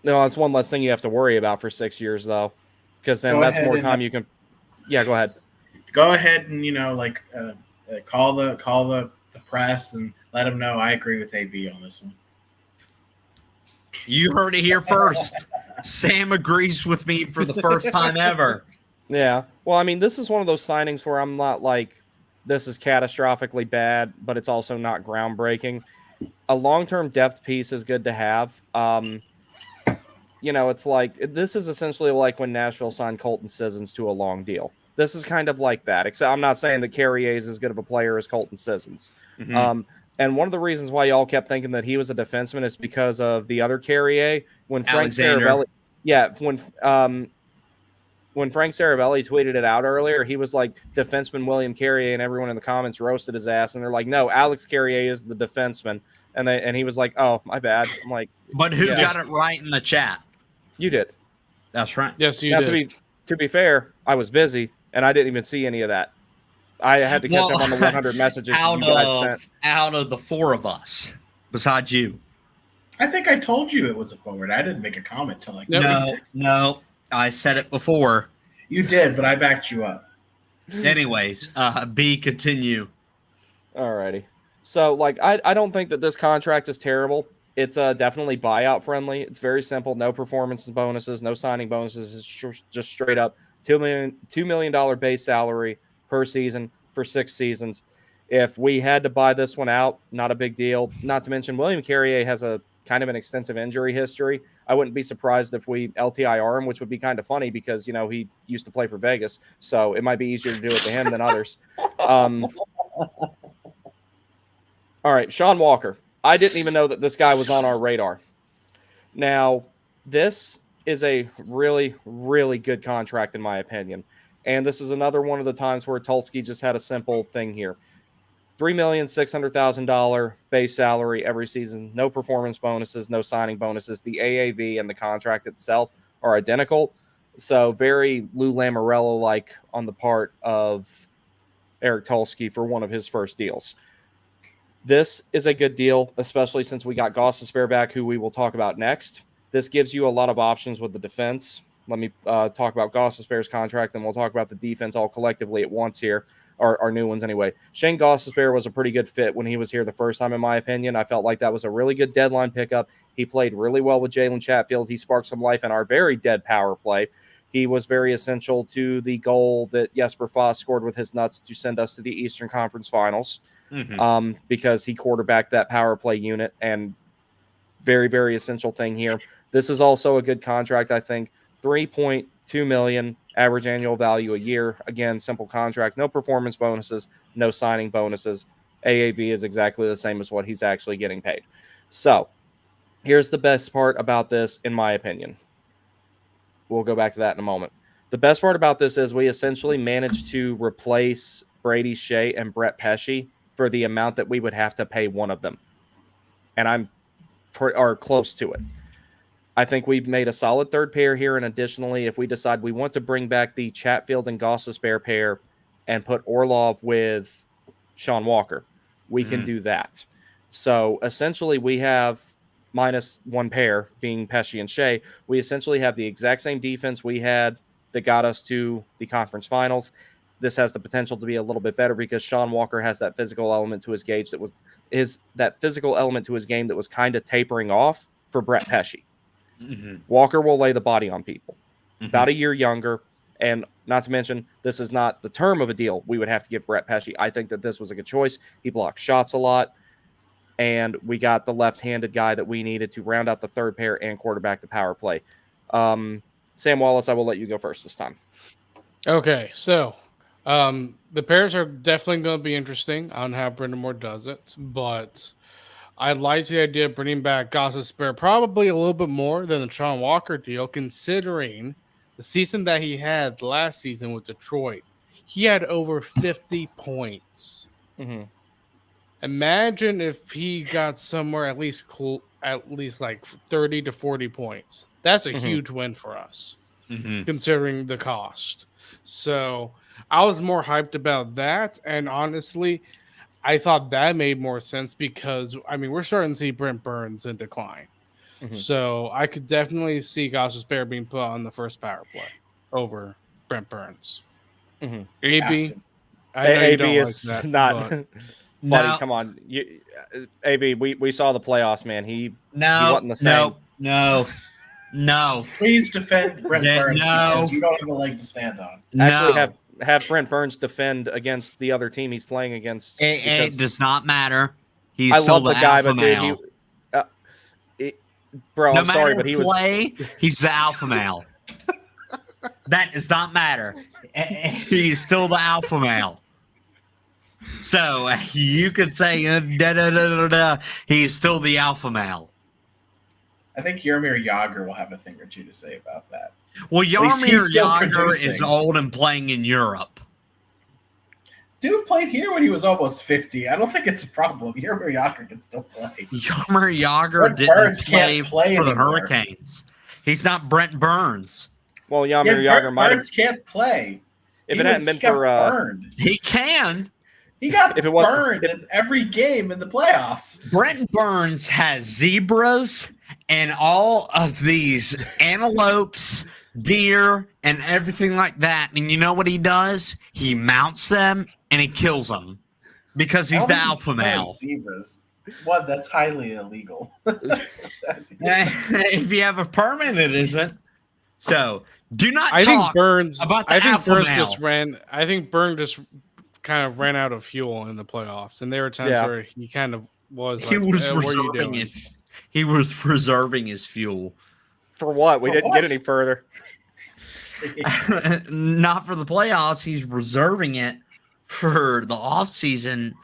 No, that's one less thing you have to worry about for 6 years, though, because then that's more time you can. Yeah, go ahead. Go ahead and call the press and let them know I agree with AB on this one. You heard it here first. Sam agrees with me for the first time ever. Yeah. Well, I mean, this is one of those signings where I'm not like, this is catastrophically bad, but it's also not groundbreaking. a long-term depth piece is good to have. It's like this is essentially like when Nashville signed Colton Sissons to a long deal. This is kind of like that, except I'm not saying that Carrier is as good of a player as Colton Sissons. Mhm. And one of the reasons why y'all kept thinking that he was a defenseman is because of the other Carrier. When Frank Alexander. Saravelli, when Frank Saravelli tweeted it out earlier, he was like defenseman William Carrier, and everyone in the comments roasted his ass. And they're like, "No, Alex Carrier is the defenseman," and he was like, "Oh, my bad." I'm like, But who Yeah. got it right in the chat? "You did." That's right. Yes, you Now, did. to be fair, I was busy and I didn't even see any of that. I had to catch up on the 100 messages you guys sent. Out of the four of us, besides you. I think I told you it was a forward. I didn't make a comment till like No, I said it before. You did, but I backed you up. Anyways, B, continue. Alrighty. So, like, I don't think that this contract is terrible. It's definitely buyout friendly. It's very simple. No performance bonuses, no signing bonuses. It's just straight up $2 million base salary per season for 6 seasons. If we had to buy this one out, not a big deal. Not to mention William Carrier has a kind of an extensive injury history. I wouldn't be surprised if we LTIR him, which would be kind of funny because, he used to play for Vegas. So it might be easier to do it to him than others. All right, Sean Walker. I didn't even know that this guy was on our radar. Now, this is a really, really good contract in my opinion. And this is another one of the times where Tulsky just had a simple thing here. $3,600,000 base salary every season, no performance bonuses, no signing bonuses. The AAV and the contract itself are identical. So very Lou Lamoriello-like on the part of Eric Tulsky for one of his first deals. This is a good deal, especially since we got Gostisbehere back, who we will talk about next. This gives you a lot of options with the defense. Let me talk about Gostisbehere's contract, and we'll talk about the defense all collectively at once here, our new ones anyway. Shane Gostisbehere was a pretty good fit when he was here the first time, in my opinion. I felt like that was a really good deadline pickup. He played really well with Jalen Chatfield. He sparked some life in our very dead power play. He was very essential to the goal that Jesper Foss scored with his nuts to send us to the Eastern Conference Finals. Mm-hmm. Because he quarterbacked that power play unit, and very, very essential thing here. This is also a good contract, I think. $3.2 million average annual value a year. Again, simple contract, no performance bonuses, no signing bonuses. AAV is exactly the same as what he's actually getting paid. So here's the best part about this, in my opinion. We'll go back to that in a moment. The best part about this is we essentially managed to replace Brady Shea and Brett Pesce for the amount that we would have to pay one of them. And I'm close to it. I think we've made a solid third pair here. And additionally, if we decide we want to bring back the Chatfield and Gostisbehere pair and put Orlov with Sean Walker, we can do that. So essentially we have minus one pair being Pesce and Shea. We essentially have the exact same defense we had that got us to the conference finals. This has the potential to be a little bit better because Sean Walker has that physical element to his gauge that was that physical element to his game that was kind of tapering off for Brett Pesce. Mm-hmm. Walker will lay the body on people. About a year younger, and not to mention, this is not the term of a deal we would have to give Brett Pesce. I think that this was a good choice. He blocks shots a lot, and we got the left-handed guy that we needed to round out the third pair and quarterback the power play. Sam Wallace, I will let you go first this time. Okay, so the pairs are definitely going to be interesting on how Brendan Moore does it, but I like the idea of bringing back Gostisbehere probably a little bit more than the Sean Walker deal, considering the season that he had last season with Detroit. He had over 50 points. Mm-hmm. Imagine if he got somewhere at least like 30 to 40 points. That's a huge win for us, considering the cost. So I was more hyped about that, and honestly, I thought that made more sense because, I mean, we're starting to see Brent Burns in decline. So I could definitely see Gostisbehere being put on the first power play over Brent Burns. AB, I know you don't is like that, not. but... Buddy, come on. AB, we saw the playoffs, man. He wasn't the same. No. Please defend Brent Burns because you don't have a leg to stand on. Actually, have Brent Burns defend against the other team he's playing against. It does not matter. he's I still love the the guy, alpha but dude, male. bro, No I'm matter sorry, but he was. play, he's the alpha male. That does not matter. He's still the alpha male. So you could say he's still the alpha male. I think Jaromir Jagr will have a thing or two to say about that. Well, At least he's Jaromir still Jagr is producing. old and playing in Europe. Dude played here when he was almost 50. I don't think it's a problem. Jaromir Jagr can still play. Jaromir Jagr Brent didn't Burns play, can't play for the anymore. Hurricanes. He's not Brent Burns. Well, Yeah, Jaromir Jagr Brent might have. Burns can't play. If He it hadn't been got for burned. He can. He got If it was- burned in every game in the playoffs. Brent Burns has zebras and all of these antelopes, deer, and everything like that. And you know what he does? He mounts them and he kills them because he's the alpha male. Zebras. What? That's highly illegal. If you have a permit, it isn't. So do not I think talk Burns. about the I think alpha Burns male. just ran. I think Burns just kind of ran out of fuel in the playoffs, and there were times Yeah. where he kind of was. He Like, was what are you reserving doing? his. He was preserving his fuel. For what? We For didn't what? get any further. Not for the playoffs. He's reserving it for the off season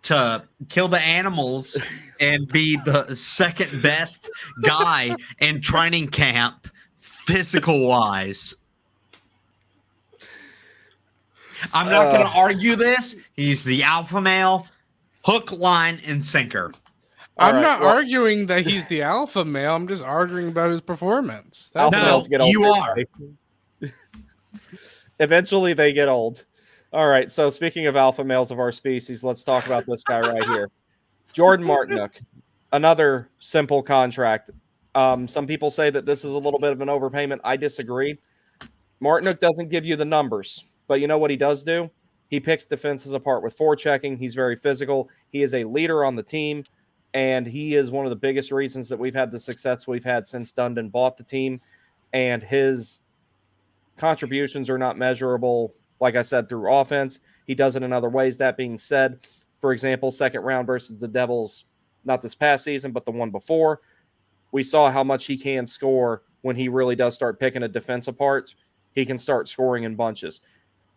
to kill the animals and be the second best guy in training camp, physical wise. I'm not going to argue this. He's the alpha male, hook, line, and sinker. All I'm right, not well- arguing that he's the alpha male. I'm just arguing about his performance. That's Alpha No, all. males get old. you are. Eventually, they get old. All right. So, speaking of alpha males of our species, let's talk about this guy right here, Jordan Martinook. Another simple contract. Some people say that this is a little bit of an overpayment. I disagree. Martinook doesn't give you the numbers, but you know what he does do? He picks defenses apart with forechecking. He's very physical. He is a leader on the team, and he is one of the biggest reasons that we've had the success we've had since Dundon bought the team. And his contributions are not measurable, like I said, through offense. He does it in other ways. That being said, for example, second round versus the Devils, not this past season, but the one before, we saw how much he can score when he really does start picking a defense apart. He can start scoring in bunches.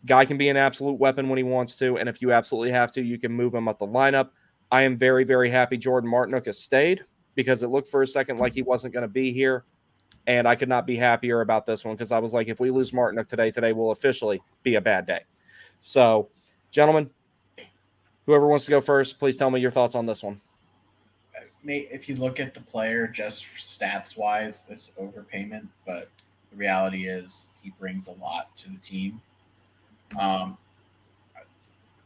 Guy can be an absolute weapon when he wants to, and if you absolutely have to, you can move him up the lineup. I am very, very happy Jordan Martinook has stayed because it looked for a second like he wasn't going to be here. And I could not be happier about this one because I was like, if we lose Martinook today will officially be a bad day. So, gentlemen, whoever wants to go first, please tell me your thoughts on this one. If you look at the player just stats wise, it's overpayment, but the reality is he brings a lot to the team. I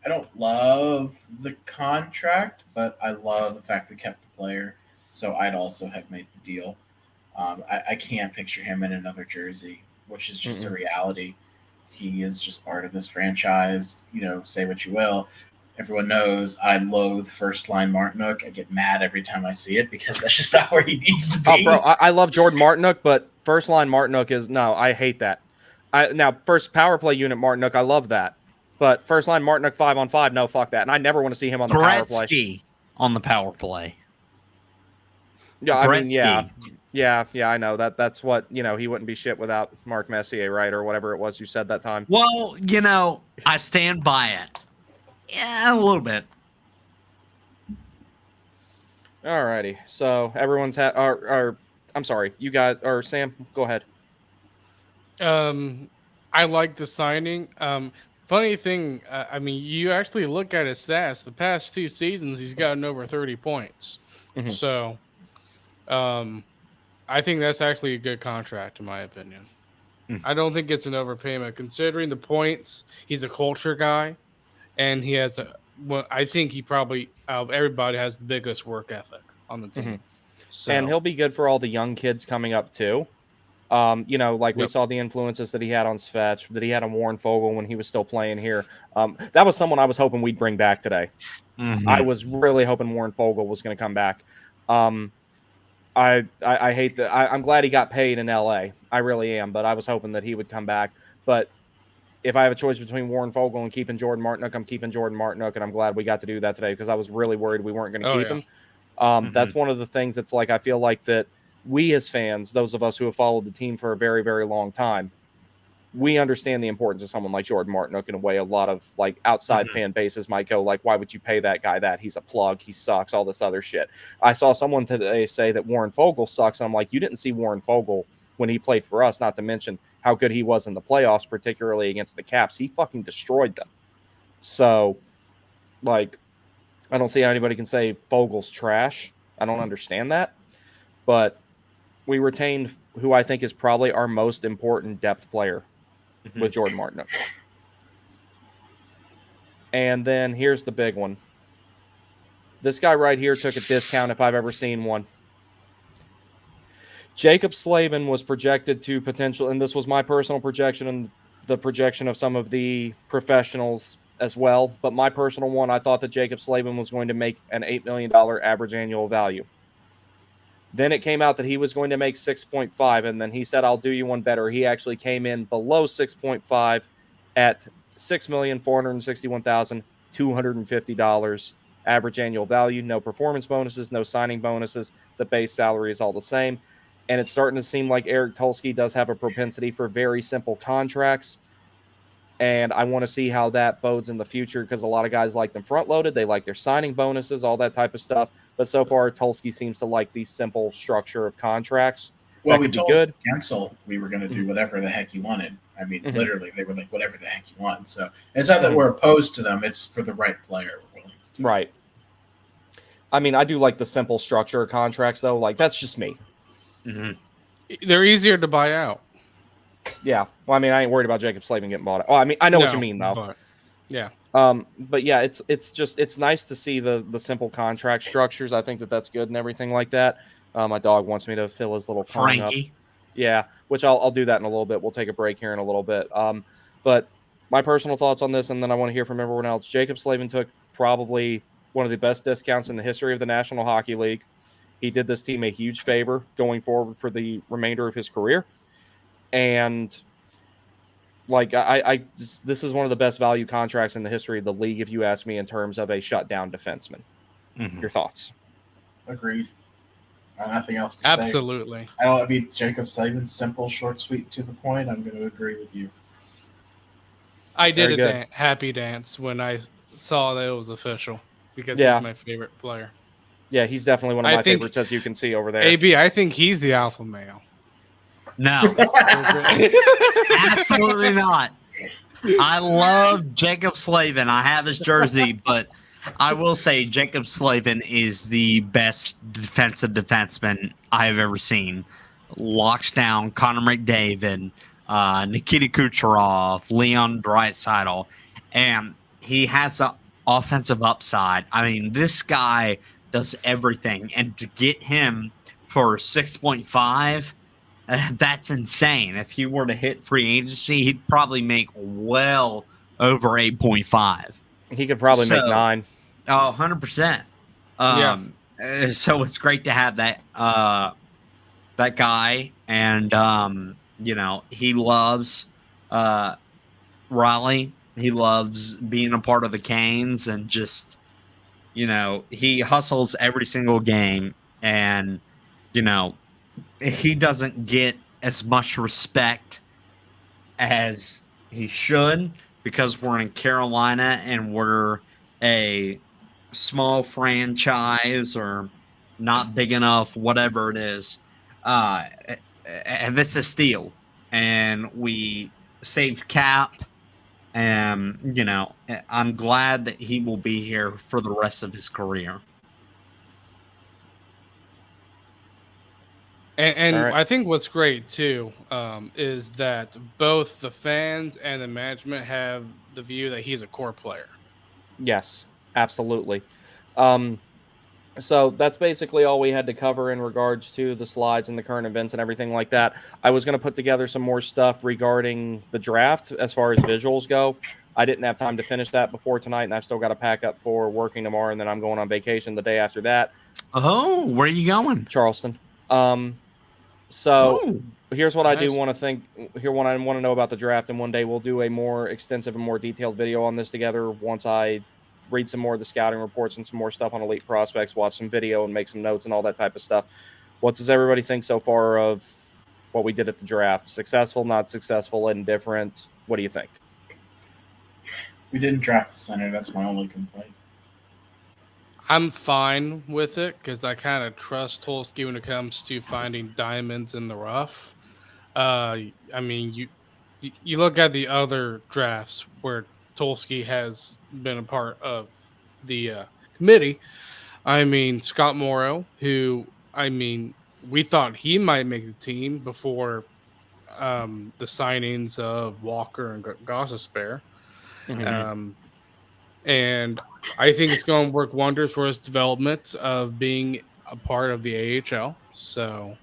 don't love the contract, but I love the fact we kept the player, so I'd also have made the deal. I can't picture him in another jersey, which is just a reality. He is just part of this franchise. You know, say what you will. Everyone knows I loathe first line Martinook. I get mad every time I see it because that's just not where he needs to be. Oh, bro, I love Jordan Martinook, but first line Martinook is no. I hate that. Now first power play unit Martinook, I love that, but first line Martinook 5-on-5, no, fuck that. And I never want to see him on the power play. Gretzky on the power play. Yeah, I mean, Gretzky. yeah, I know that. That's what he wouldn't be shit without Mark Messier, right, or whatever it was you said that time. Well, I stand by it. Yeah, a little bit. Alrighty, so everyone's I'm sorry, you guys or Sam, go ahead. I like the signing. Funny thing, I mean, you actually look at his stats. The past 2 seasons, he's gotten over 30 points. Mhm. So, I think that's actually a good contract, in my opinion. I don't think it's an overpayment considering the points. He's a culture guy, and he has I think he probably out of everybody has the biggest work ethic on the team. So, And he'll be good for all the young kids coming up too. We saw the influences that he had on Svetch, that he had on Warren Fogle when he was still playing here. That was someone I was hoping we'd bring back today. I was really hoping Warren Fogle was going to come back. I hate that. I'm glad he got paid in LA. I really am, but I was hoping that he would come back. But if I have a choice between Warren Fogle and keeping Jordan Martinook, I'm keeping Jordan Martinook, and I'm glad we got to do that today because I was really worried we weren't going to keep him. That's one of the things that's like I feel like that we as fans, those of us who have followed the team for a very, very long time, we understand the importance of someone like Jordan Martinook in a way a lot of like outside fan bases might go like, why would you pay that guy that? He's a plug. He sucks, all this other shit. I saw someone today say that Warren Fogle sucks. And I'm like, you didn't see Warren Fogle when he played for us, not to mention how good he was in the playoffs, particularly against the Caps. He fucking destroyed them. So, like, I don't see how anybody can say Fogle's trash. I don't understand that. But we retained who I think is probably our most important depth player with Jordan Martinook. And then here's the big one. This guy right here took a discount if I've ever seen one. Jacob Slavin was projected to potential, and this was my personal projection and the projection of some of the professionals as well, but my personal one, I thought that Jacob Slavin was going to make an $8 million average annual value. Then it came out that he was going to make 6.5, and then he said, I'll do you one better. He actually came in below 6.5 at $6,461,250 average annual value. No performance bonuses, no signing bonuses. The base salary is all the same. And it's starting to seem like Eric Tulsky does have a propensity for very simple contracts. And I want to see how that bodes in the future because a lot of guys like them front-loaded. They like their signing bonuses, all that type of stuff. But so far, Tulsky seems to like the simple structure of contracts. Well, that we could told be good. Guentzel we were going to do whatever the heck he wanted. I mean, literally, they were like, whatever the heck you want. So it's not that we're opposed to them. It's for the right player. We're willing to do. Right. I mean, I do like the simple structure of contracts, though. Like, that's just me. They're easier to buy out. Yeah. Well, I mean, I ain't worried about Jacob Slavin getting bought out. Oh, I mean, I know what you mean, though. But, yeah. But yeah, it's nice to see the simple contract structures. I think that's good and everything like that. My dog wants me to fill his little pony up. Frankie. Yeah, which I'll do that in a little bit. We'll take a break here in a little bit. But my personal thoughts on this, and then I want to hear from everyone else. Jacob Slavin took probably one of the best discounts in the history of the National Hockey League. He did this team a huge favor going forward for the remainder of his career. And like this is one of the best value contracts in the history of the league, if you ask me, in terms of a shutdown defenseman. Your thoughts? Agreed. Nothing else to say. Absolutely. I mean, Jacob Slavin, simple, short, sweet, to the point. I'm going to agree with you. I did a happy dance when I saw that it was official because he's my favorite player. Yeah, he's definitely one of my favorites, as you can see over there. AB, I think he's the alpha male. No. Absolutely not. I love Jacob Slavin. I have his jersey, but I will say Jacob Slavin is the best defensive defenseman I have ever seen. Locks down Connor McDavid, Nikita Kucherov, Leon Draisaitl, and he has an offensive upside. I mean, this guy does everything, and to get him for 6.5, that's insane. If he were to hit free agency, he'd probably make well over 8.5. He could probably make 9. Oh, 100%. So it's great to have that that guy, and he loves Raleigh. He loves being a part of the Canes, and just he hustles every single game, and he doesn't get as much respect as he should because we're in Carolina and we're a small franchise or not big enough, whatever it is. And this is steel, and we saved cap. And I'm glad that he will be here for the rest of his career. And right. I think what's great too is that both the fans and the management have the view that he's a core player. Yes, absolutely. So that's basically all we had to cover in regards to the slides and the current events and everything like that. I was going to put together some more stuff regarding the draft as far as visuals go. I didn't have time to finish that before tonight, and I've still got to pack up for working tomorrow, and then I'm going on vacation the day after that. Oh, where are you going? Charleston. So Oh, here's what I do Nice. want to think. Here, what I want to know about the draft, and one day we'll do a more extensive and more detailed video on this together. Once I read some more of the scouting reports and some more stuff on elite prospects, watch some video, and make some notes and all that type of stuff. What does everybody think so far of what we did at the draft? Successful, not successful, indifferent? What do you think? We didn't draft the center. That's my only complaint. I'm fine with it because I kind of trust Tolsky when it comes to finding diamonds in the rough. I mean, you look at the other drafts where Tolsky has been a part of the committee. I mean, Scott Morrow, who we thought he might make the team before the signings of Walker and Gossespierre. Mhm. Um, and I think it's going to work wonders for his development of being a part of the AHL. So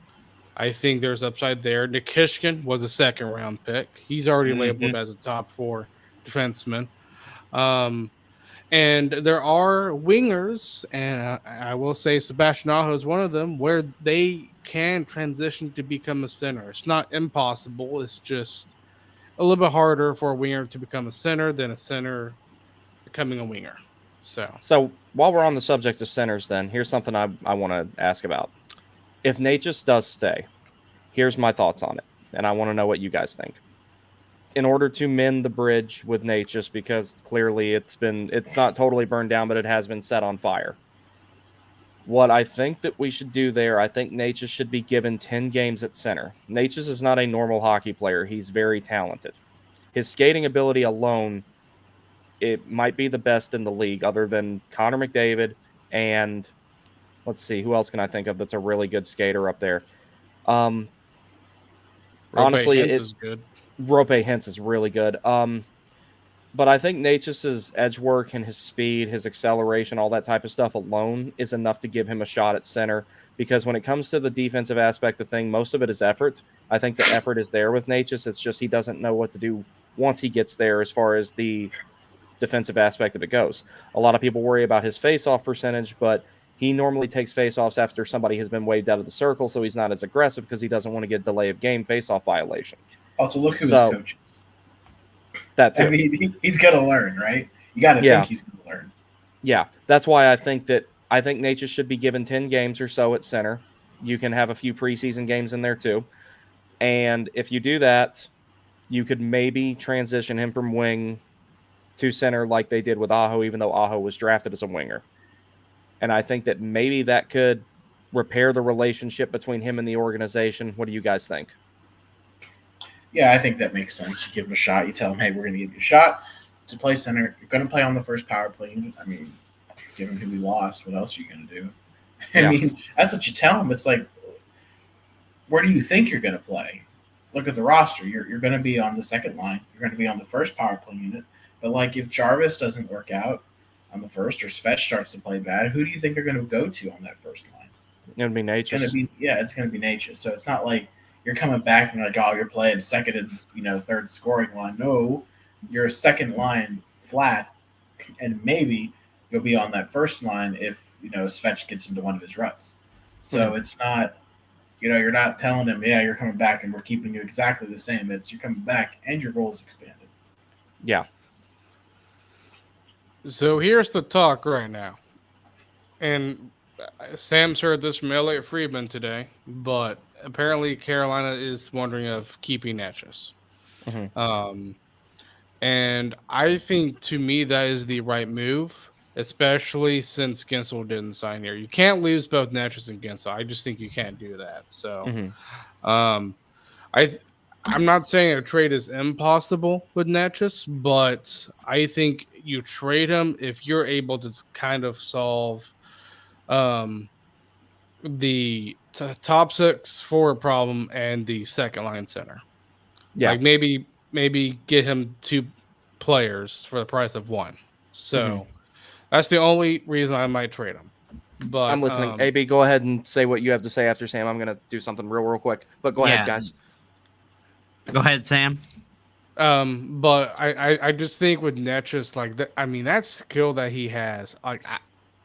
I think there's upside there. Nikishkin was a second round pick. He's already labeled Mhm. as a top 4 defenseman. Um, and there are wingers, and I will say Sebastian Aho is one of them, where they can transition to become a center. It's not impossible. It's just a little bit harder for a winger to become a center than a center becoming a winger. So while we're on the subject of centers, then here's something I want to ask about. If Natchez does stay, here's my thoughts on it, and I want to know what you guys think. In order to mend the bridge with Natchez, because clearly it's not totally burned down, but it has been set on fire. What I think that we should do there, I think Natchez should be given 10 games at center. Natchez is not a normal hockey player. He's very talented. His skating ability alone, it might be the best in the league, other than Connor McDavid and let's see, who else can I think of that's a really good skater up there? Um, Rope honestly, Hintz is good. Rope Hintz is really good. But I think Natchez' edge work and his speed, his acceleration, all that type of stuff alone is enough to give him a shot at center. Because when it comes to the defensive aspect of the thing, most of it is effort. I think the effort is there with Natchez. It's just he doesn't know what to do once he gets there as far as the defensive aspect of it goes. A lot of people worry about his face-off percentage, but he normally takes face-offs after somebody has been waved out of the circle, so he's not as aggressive because he doesn't want to get delay of game face-off violation. Also, look who his So coach is. that's I it. mean, he's got to learn, right? You got to Yeah. think he's going to learn. Yeah, that's why I think Natchez should be given 10 games or so at center. You can have a few preseason games in there too. And if you do that, you could maybe transition him from wing to center like they did with Aho, even though Aho was drafted as a winger. And I think that maybe that could repair the relationship between him and the organization. What do you guys think? Yeah, I think that makes sense. You give him a shot. You tell him, hey, we're going to give you a shot to play center. You're going to play on the first power play. I mean, given who we lost, what else are you going to do? I mean, that's what you tell him. It's like, where do you think you're going to play? Look at the roster. You're going to be on the second line. You're going to be on the first power play unit. But like, if Jarvis doesn't work out on the first, or Svetch starts to play bad, who do you think they're going to go to on that first line? It'd be Natchez. It's going to be Natchez. So it's not like you're coming back and like, oh, you're playing second and third scoring line. No, you're a second line flat, and maybe you'll be on that first line if Svetch gets into one of his ruts. So it's not, you're not telling him, yeah, you're coming back and we're keeping you exactly the same. It's you're coming back and your role is expanded. Yeah. So here's the talk right now. And Sam's heard this from Elliot Friedman today, but apparently Carolina is wondering of keeping Natchez. Mhm. And I think to me that is the right move, especially since Guentzel didn't sign here. You can't lose both Natchez and Guentzel. I just think you can't do that. So, Mhm. I'm not saying a trade is impossible with Natchez, but I think you trade him if you're able to kind of solve the top 6 forward problem and the second line center. Yeah. Like maybe get him 2 players for the price of 1. So that's the only reason I might trade him. But I'm listening. AB, go ahead and say what you have to say after Sam. I'm going to do something real quick. But go ahead, guys. Go ahead, Sam. But I just think with Natchez, like that, I mean, that skill that he has, like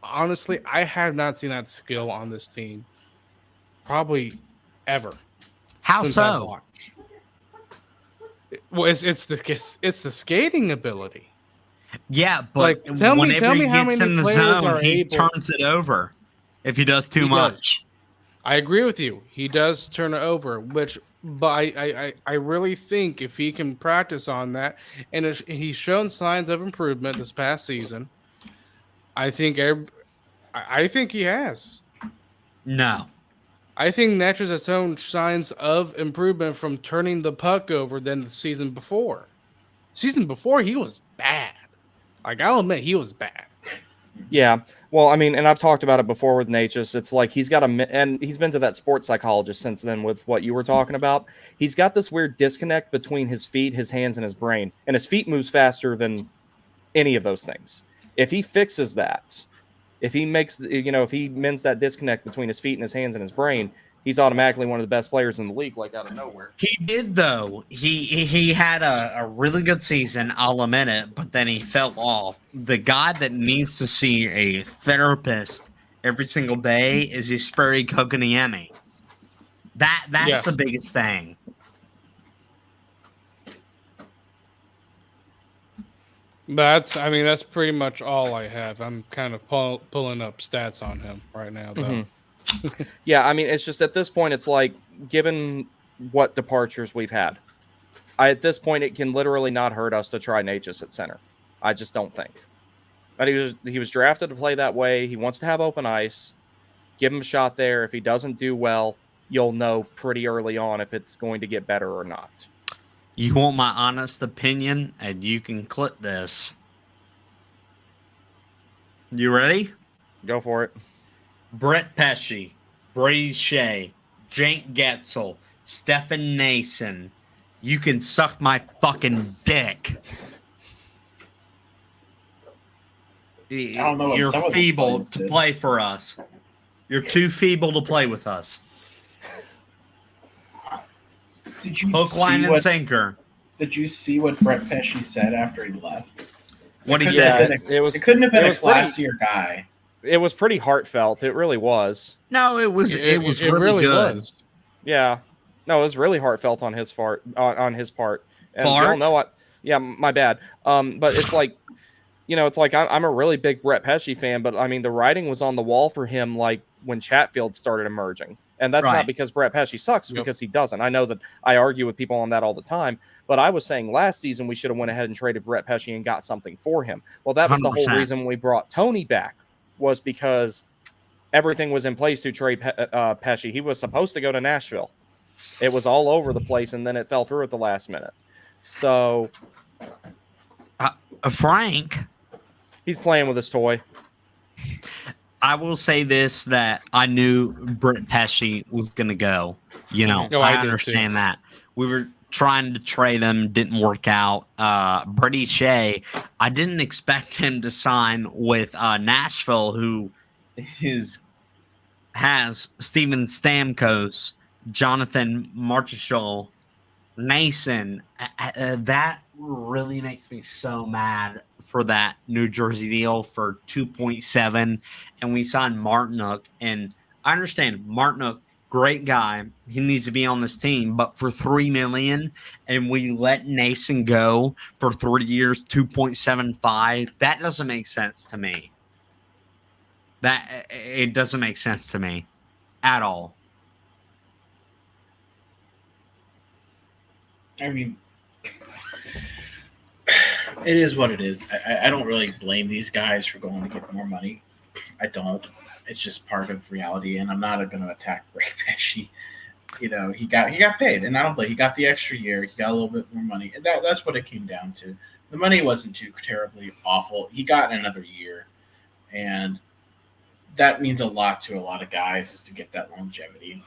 honestly, I have not seen that skill on this team probably ever. How since I've so? watched. Well, it's the skating ability. Yeah, Like, but tell me whenever he how gets many in the players zone, are he able. turns it over if he does too He does. much. I agree with you. He does turn it over, but I really think if he can practice on that, and he's shown signs of improvement this past season, I think I think he has. No. I think Natchez has shown signs of improvement from turning the puck over than the season before. Season before, he was bad. Like, I'll admit, he was bad. Yeah. Well, I mean, and I've talked about it before with Natchez. It's like he's got and he's been to that sports psychologist since then with what you were talking about. He's got this weird disconnect between his feet, his hands, and his brain. And his feet moves faster than any of those things. If he fixes that, if he makes, if he mends that disconnect between his feet and his hands and his brain, he's automatically one of the best players in the league, like out of nowhere. He did, though. He had a really good season, I'll admit it, but then he fell off. The guy that needs to see a therapist every single day is Jesperi Kotkaniemi. That's Yes. the biggest thing. But that's pretty much all I have. I'm kind of pulling up stats on him right now, though. Mm-hmm. Yeah, I mean, it's just at this point, it's like, given what departures we've had, at this point, it can literally not hurt us to try Natchez at center. I just don't think. But he was drafted to play that way. He wants to have open ice. Give him a shot there. If he doesn't do well, you'll know pretty early on if it's going to get better or not. You want my honest opinion, and you can clip this. You ready? Go for it. Brett Pesce, Brady Shea, Jake Guentzel, Stefan Nason. You can suck my fucking dick. I don't know what You're some of those feeble players to did. play for us. You're too feeble to play with us. Did you Hook, line, see and what? sinker. Did you see what Brett Pesce said after he left? What he It said? couldn't have been it was. It couldn't have been it a was pretty- classier guy. It was pretty heartfelt. It really was. No, it was really good. was. Yeah. No, it was really heartfelt on his part. On his part. And Fart? y'all know what? Yeah, my bad. But it's like, it's like I'm a really big Brett Pesce fan, but I mean the writing was on the wall for him like when Chatfield started emerging. And that's Right. not because Brett Pesce sucks, Yep. because he doesn't. I know that I argue with people on that all the time, but I was saying last season we should have went ahead and traded Brett Pesce and got something for him. Well, that was the whole 100%. reason we brought Tony back, was because everything was in place to trade Pesce. He was supposed to go to Nashville. It was all over the place, and then it fell through at the last minute. So Frank, he's playing with his toy. I will say this, that I knew Brett Pesce was going to go. Oh, I I did understand too. that. We were trying to trade him, didn't work out. Brady Shea, I didn't expect him to sign with Nashville, who has Steven Stamkos, Jonathan Marchessault, Nason. That really makes me so mad for that New Jersey deal for 2.7, and we signed Martinook. And I understand Martinook, great guy, he needs to be on this team, but for $3 million, and we let Nason go for 3 years, 2.75, that doesn't make sense to me. That it doesn't make sense to me at all. I mean, it is what it is. I don't really blame these guys for going to get more money. I don't. It's just part of reality, and I'm not going to attack Brett Pesce. He got paid, and I don't blame. He got the extra year. He got a little bit more money, and that's what it came down to. The money wasn't too terribly awful. He got another year, and that means a lot to a lot of guys, is to get that longevity.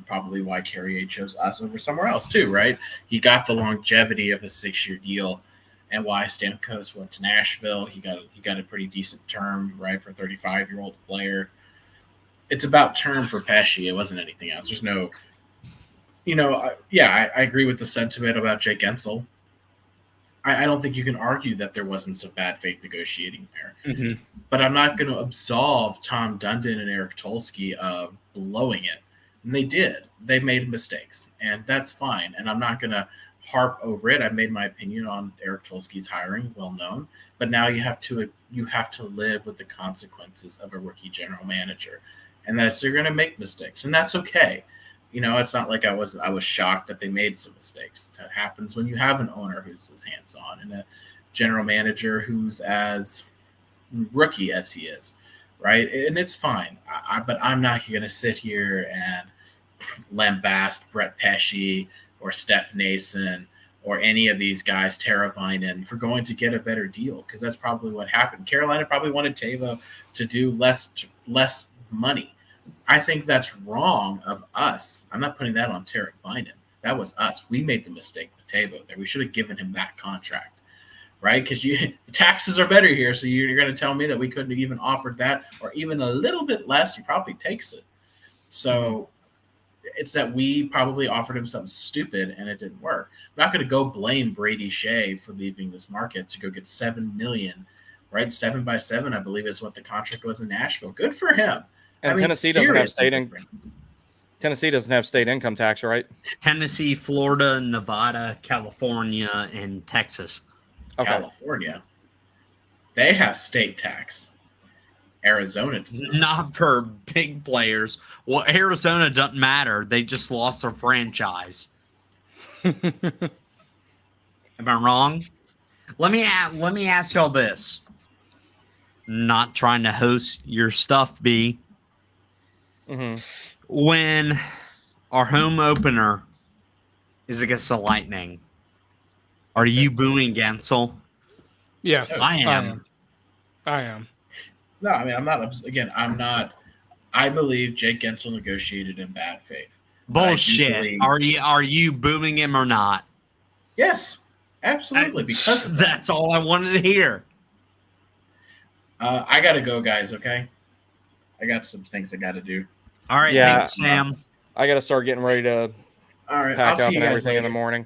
Probably why Carrier chose us over somewhere else too, right? He got the longevity of a 6-year deal, and why Stamkos went to Nashville. He got a pretty decent term, right, for a 35-year-old player. It's about term for Pesce. It wasn't anything else. There's no, I agree with the sentiment about Jake Guentzel. I don't think you can argue that there wasn't some bad faith negotiating there. Mm-hmm. But I'm not going to absolve Tom Dundon and Eric Tulsky of blowing it. And they did. They made mistakes, and that's fine. And I'm not going to harp over it. I've made my opinion on Eric Tulski's hiring, well known. But now you have to live with the consequences of a rookie general manager, and that's they're going to make mistakes, and that's okay. It's not like I was shocked that they made some mistakes. That happens when you have an owner who's as hands on and a general manager who's as rookie as he is, right? And it's fine. But I'm not going to sit here and lambast Brett Pesci or Steph Nason or any of these guys, Tara Vinen, for going to get a better deal, because that's probably what happened. Carolina probably wanted Tavo to do less money. I think that's wrong of us. I'm not putting that on Tara Vinen. That was us. We made the mistake with Tavo there. We should have given him that contract, right? Because the taxes are better here, so you're going to tell me that we couldn't have even offered that or even a little bit less. He probably takes it. So it's that we probably offered him something stupid and it didn't work. I'm not going to go blame Brady Shea for leaving this market to go get $7 million, right? 7x7, I believe, is what the contract was in Nashville. Good for him. And Tennessee doesn't have state income tax, right? Tennessee, Florida, Nevada, California, and Texas. Okay. California, they have state tax. Arizona does not for big players. Well, Arizona doesn't matter. They just lost their franchise. Am I wrong? Let me ask y'all this. Not trying to host your stuff, B. Mm-hmm. When our home opener is against the Lightning, are you booing Guentzel? Yes, I am. No, I mean, I'm not. Again, I'm not. I believe Jake Guentzel negotiated in bad faith. Bullshit. Are you booming him or not? Yes, absolutely. Because that's all I wanted to hear. I gotta go, guys. Okay, I got some things I got to do. All right, thanks, Sam. I got to start getting ready to pack up and everything in the morning.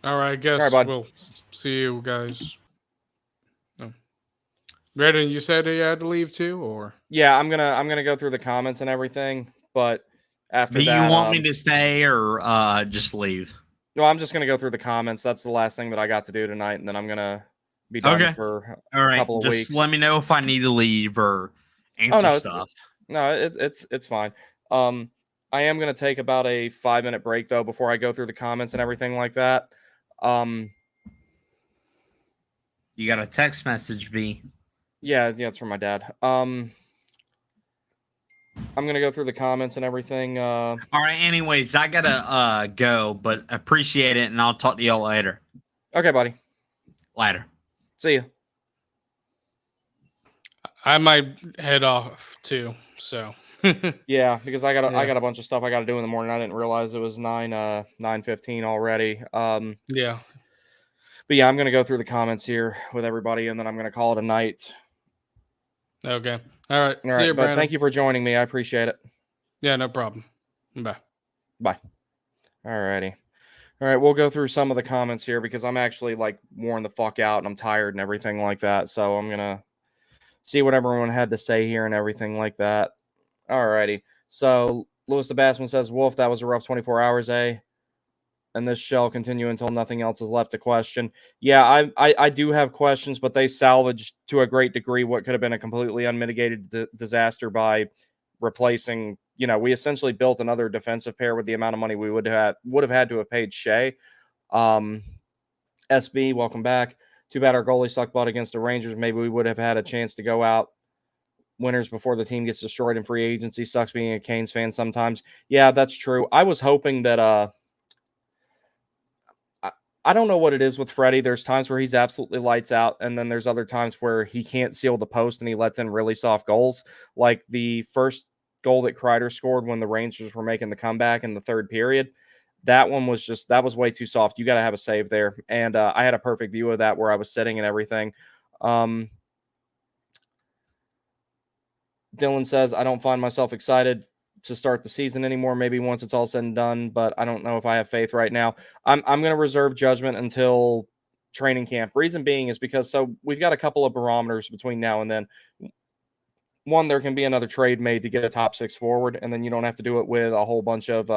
All right, I guess we'll see you guys. Oh. Redden, you said you had to leave too, or? Yeah, I'm gonna go through the comments and everything, but after that, do you want me to stay or just leave? No, I'm just gonna go through the comments. That's the last thing that I got to do tonight, and then I'm gonna be done for a couple of weeks. Just let me know if I need to leave or answer stuff. It's fine. I am gonna take about a 5-minute break though before I go through the comments and everything like that. You got a text message, B? Yeah, it's from my dad. I'm gonna go through the comments and everything. All right. Anyways, I gotta go, but appreciate it, and I'll talk to y'all later. Okay, buddy. Later. See you. I might head off too. So. Yeah, because I got a bunch of stuff I got to do in the morning. I didn't realize it was 9:15 already. Yeah. But yeah, I'm gonna go through the comments here with everybody, and then I'm gonna call it a night. Okay. All right. See you, Brandon. Thank you for joining me. I appreciate it. Yeah, no problem. Bye. All righty. All right, we'll go through some of the comments here because I'm actually like worn the fuck out and I'm tired and everything like that. So I'm gonna see what everyone had to say here and everything like that. Alrighty. So Louis the Bassman says, Wolf, that was a rough 24 hours, eh? And this shall continue until nothing else is left to question. Yeah, I do have questions, but they salvaged to a great degree what could have been a completely unmitigated disaster by replacing, we essentially built another defensive pair with the amount of money we would have had to have paid Shea. SB, welcome back. Too bad our goalie sucked butt against the Rangers. Maybe we would have had a chance to go out winners before the team gets destroyed in free agency. Sucks being a Canes fan sometimes. Yeah, that's true. I was hoping that I don't know what it is with Freddie. There's times where he's absolutely lights out, and then there's other times where he can't seal the post and he lets in really soft goals. Like the first goal that Kreider scored when the Rangers were making the comeback in the third period. That one was that was way too soft. You got to have a save there. And I had a perfect view of that where I was sitting and everything. Dylan says, I don't find myself excited to start the season anymore. Maybe once it's all said and done, but I don't know if I have faith right now. I'm going to reserve judgment until training camp. Reason being is because we've got a couple of barometers between now and then. one, there can be another trade made to get a top 6 forward, and then you don't have to do it with a whole bunch of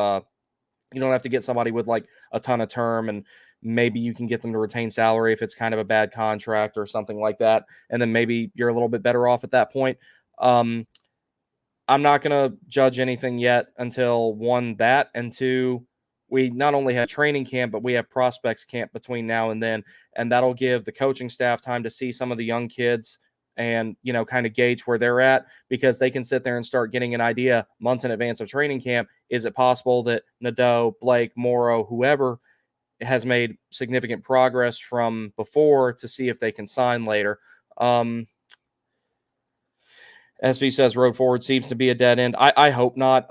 you don't have to get somebody with like a ton of term, and maybe you can get them to retain salary if it's kind of a bad contract or something like that, and then maybe you're a little bit better off at that point. I'm not going to judge anything yet until, one, that, and two, we not only have training camp, but we have prospects camp between now and then, and that'll give the coaching staff time to see some of the young kids and, you know, kind of gauge where they're at, because they can sit there and start getting an idea months in advance of training camp. Is it possible that Nadeau, Blake, Morrow, whoever has made significant progress from before, to see if they can sign later? SB says road forward seems to be a dead end. I hope not.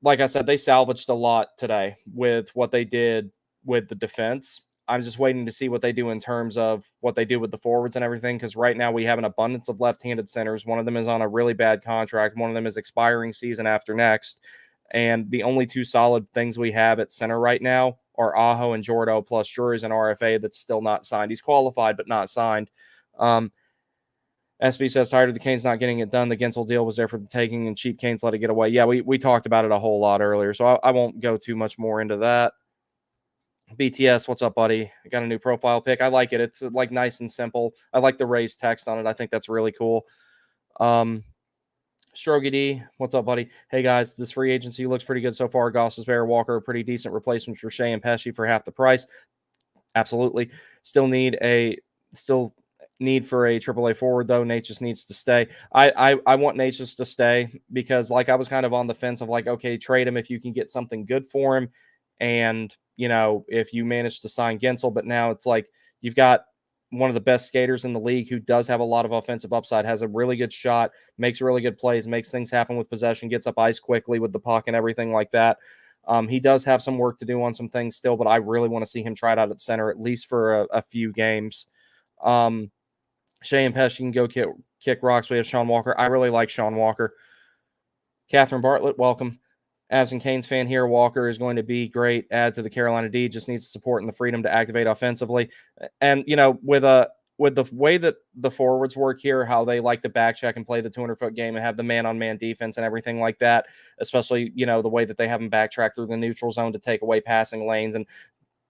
Like I said, they salvaged a lot today with what they did with the defense. I'm just waiting to see what they do in terms of what they do with the forwards and everything, because right now we have an abundance of left-handed centers. One of them is on a really bad contract. One of them is expiring season after next. And the only two solid things we have at center right now are Aho and Jordo, plus Drury's an RFA that's still not signed. He's qualified but not signed. SB says, tired of the Canes not getting it done. The Guentzel deal was there for the taking, and cheap Canes let it get away. Yeah, we talked about it a whole lot earlier, so I won't go too much more into that. BTS, what's up, buddy? I got a new profile pic. I like it. It's like nice and simple. I like the raised text on it. I think that's really cool. Strogy D, what's up, buddy? Hey, guys, this free agency looks pretty good so far. Goss, Bear, Walker, a pretty decent replacements for Shea and Pesci for half the price. Absolutely. Still need for a AAA forward, though. Nate just needs to stay. I want Nate just to stay, because like I was kind of on the fence of like, okay, trade him if you can get something good for him, and you know, if you manage to sign Guentzel. But now it's like you've got one of the best skaters in the league who does have a lot of offensive upside, has a really good shot, makes really good plays, makes things happen with possession, gets up ice quickly with the puck and everything like that. He does have some work to do on some things still, but I really want to see him try it out at center, at least for a few games. Shea and Pesci can go kick rocks. We have Sean Walker. I really like Sean Walker. Catherine Bartlett, welcome. Avs and Canes fan here. Walker is going to be great add to the Carolina D. Just needs the support and the freedom to activate offensively. And, you know, with the way that the forwards work here, how they like to back check and play the 200-foot game and have the man-on-man defense and everything like that, especially, you know, the way that they have them backtrack through the neutral zone to take away passing lanes and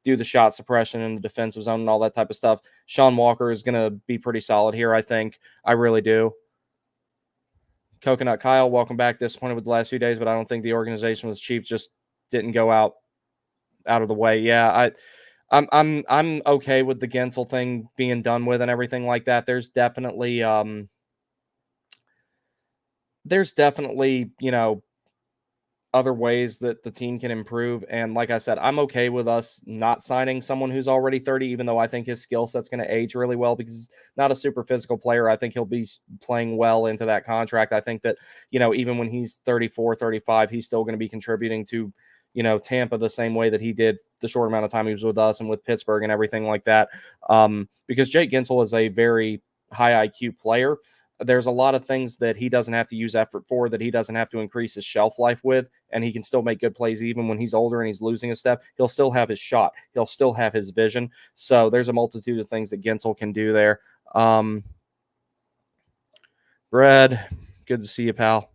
do the shot suppression in the defensive zone and all that type of stuff. Sean Walker is going to be pretty solid here, I think. I really do. Coconut Kyle, welcome back. Disappointed with the last few days, but I don't think the organization was cheap. Just didn't go out of the way. Yeah, I'm okay with the Guentzel thing being done with and everything like that. There's definitely you know, other ways that the team can improve. And like I said, I'm okay with us not signing someone who's already 30, even though I think his skill set's going to age really well, because he's not a super physical player. I think he'll be playing well into that contract. I think that, you know, even when he's 34, 35, he's still going to be contributing to, you know, Tampa the same way that he did the short amount of time he was with us and with Pittsburgh and everything like that. Because Jake Guentzel is a very high IQ player. There's a lot of things that he doesn't have to use effort for, that he doesn't have to increase his shelf life with, and he can still make good plays even when he's older and he's losing a step. He'll still have his shot. He'll still have his vision. So there's a multitude of things that Guentzel can do there. Brad, good to see you, pal.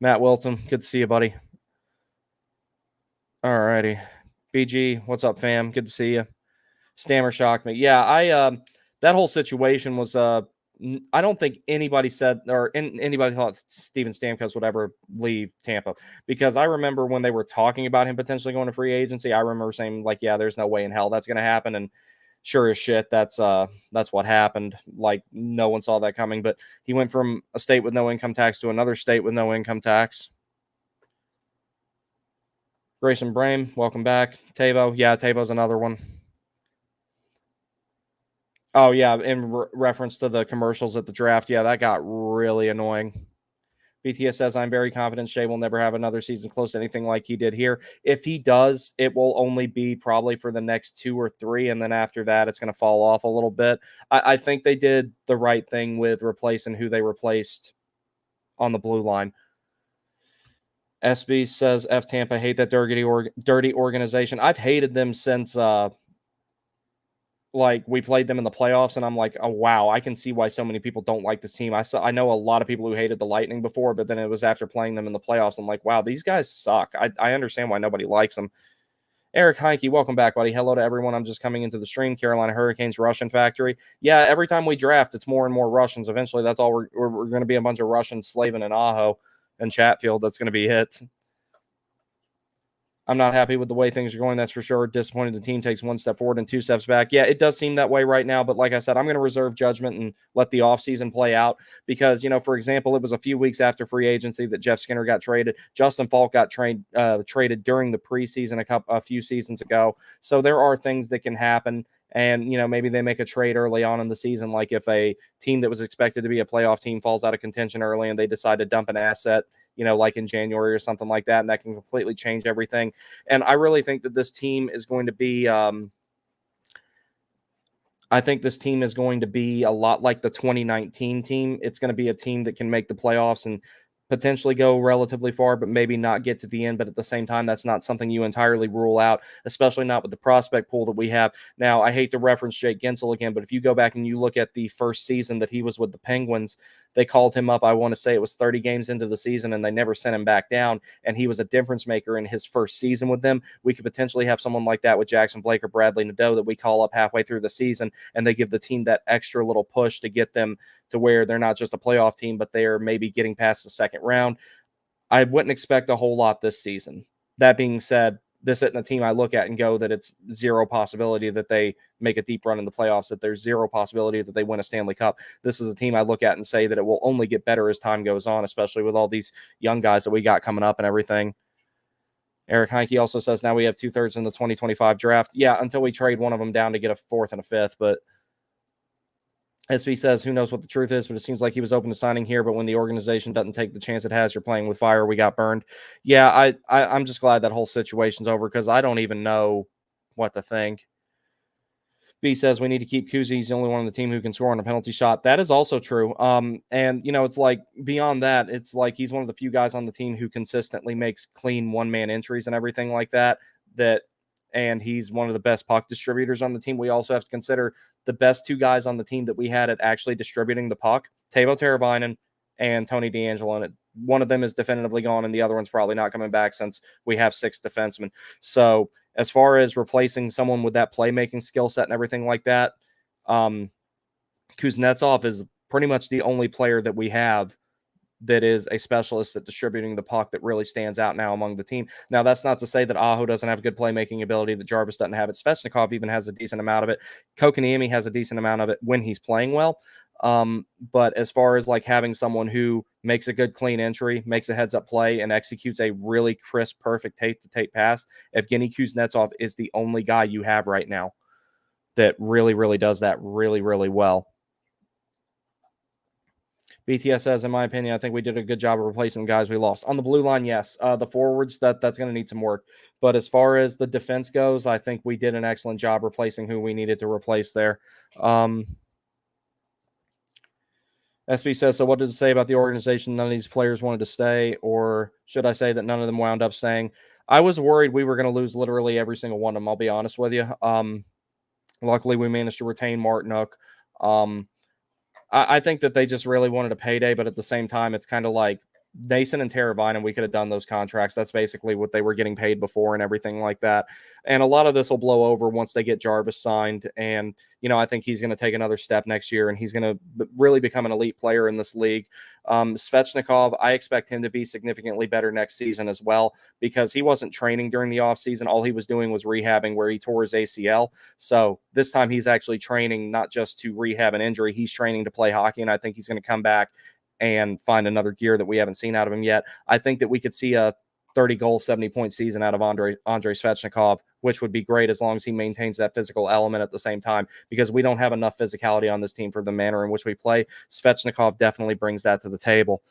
Matt Wilson, good to see you, buddy. All righty. BG, what's up, fam? Good to see you. Stammer shocked me. Yeah, that whole situation was I don't think anybody said or anybody thought Steven Stamkos would ever leave Tampa, because I remember when they were talking about him potentially going to free agency, I remember saying like, yeah, there's no way in hell that's going to happen. And sure as shit, that's what happened. Like, no one saw that coming, but he went from a state with no income tax to another state with no income tax. Grayson Brame, welcome back. Tavo, yeah, Tavo's another one. Oh, yeah, in reference to the commercials at the draft. Yeah, that got really annoying. BTS says, I'm very confident Shea will never have another season close to anything like he did here. If he does, it will only be probably for the next 2 or 3, and then after that, it's going to fall off a little bit. I think they did the right thing with replacing who they replaced on the blue line. SB says, F Tampa, hate that dirty organization. I've hated them since like we played them in the playoffs, and I'm like, oh wow, I can see why so many people don't like this team. I know a lot of people who hated the Lightning before, but then it was after playing them in the playoffs. I'm like, wow, these guys suck. I understand why nobody likes them. Eric Heinke, welcome back, buddy. Hello to everyone. I'm just coming into the stream. Carolina Hurricanes Russian factory. Yeah, every time we draft, it's more and more Russians. Eventually, that's all we're going to be, a bunch of Russians slaving in Aho and Chatfield. That's going to be it. I'm not happy with the way things are going, that's for sure. Disappointed the team takes one step forward and two steps back. Yeah, it does seem that way right now, but like I said, I'm going to reserve judgment and let the offseason play out because, you know, for example, it was a few weeks after free agency that Jeff Skinner got traded. Justin Falk got traded during the preseason a few seasons ago. So there are things that can happen. And, you know, maybe they make a trade early on in the season, like if a team that was expected to be a playoff team falls out of contention early and they decide to dump an asset, you know, like in January or something like that, and that can completely change everything. And I really think that this team is going to be I think this team is going to be a lot like the 2019 team. It's going to be a team that can make the playoffs and potentially go relatively far, but maybe not get to the end. But at the same time, that's not something you entirely rule out, especially not with the prospect pool that we have. Now, I hate to reference Jake Guentzel again, but if you go back and you look at the first season that he was with the Penguins, they called him up, I want to say it was 30 games into the season, and they never sent him back down, and he was a difference maker in his first season with them. We could potentially have someone like that with Jackson Blake or Bradley Nadeau that we call up halfway through the season, and they give the team that extra little push to get them to where they're not just a playoff team, but they're maybe getting past the second round. I wouldn't expect a whole lot this season. That being said, this isn't a team I look at and go that it's zero possibility that they make a deep run in the playoffs, that there's zero possibility that they win a Stanley Cup. This is a team I look at and say that it will only get better as time goes on, especially with all these young guys that we got coming up and everything. Eric Heinke also says now we have 2/3 in the 2025 draft. Yeah, until we trade one of them down to get a fourth and a fifth, but SB says, who knows what the truth is, but it seems like he was open to signing here, but when the organization doesn't take the chance it has, you're playing with fire. We got burned. Yeah, I'm just glad that whole situation's over because I don't even know what to think. B says we need to keep Kuzi. He's the only one on the team who can score on a penalty shot. That is also true. And, you know, it's like beyond that, it's like he's one of the few guys on the team who consistently makes clean one-man entries and everything like that, and he's one of the best puck distributors on the team. We also have to consider the best two guys on the team that we had at actually distributing the puck, Teuvo Teravainen and Tony DeAngelo. And one of them is definitively gone, and the other one's probably not coming back since we have 6 defensemen. So as far as replacing someone with that playmaking skill set and everything like that, Kuznetsov is pretty much the only player that we have that is a specialist at distributing the puck that really stands out now among the team. Now, that's not to say that Aho doesn't have good playmaking ability, that Jarvis doesn't have it. Svechnikov even has a decent amount of it. Kokoniemi has a decent amount of it when he's playing well. But as far as like having someone who makes a good clean entry, makes a heads-up play, and executes a really crisp, perfect tape-to-tape pass, Evgeny Kuznetsov is the only guy you have right now that really, really does that really, really well. BTS says, in my opinion, I think we did a good job of replacing guys we lost. On the blue line, yes. The forwards, that's going to need some work. But as far as the defense goes, I think we did an excellent job replacing who we needed to replace there. SB says, so what does it say about the organization? None of these players wanted to stay, or should I say that none of them wound up staying? I was worried we were going to lose literally every single one of them, I'll be honest with you. Luckily, we managed to retain Martinook. I think that they just really wanted a payday, but at the same time, it's kind of like Nason and Teravainen, we could have done those contracts. That's basically what they were getting paid before and everything like that. And a lot of this will blow over once they get Jarvis signed. And, you know, I think he's going to take another step next year, and he's going to really become an elite player in this league. Svechnikov, I expect him to be significantly better next season as well, because he wasn't training during the offseason. All he was doing was rehabbing where he tore his ACL. So this time he's actually training not just to rehab an injury, he's training to play hockey, and I think he's going to come back and find another gear that we haven't seen out of him yet. I think that we could see a 30-goal, 70-point season out of Andrei Svechnikov, which would be great as long as he maintains that physical element at the same time, because we don't have enough physicality on this team for the manner in which we play. Svechnikov definitely brings that to the table.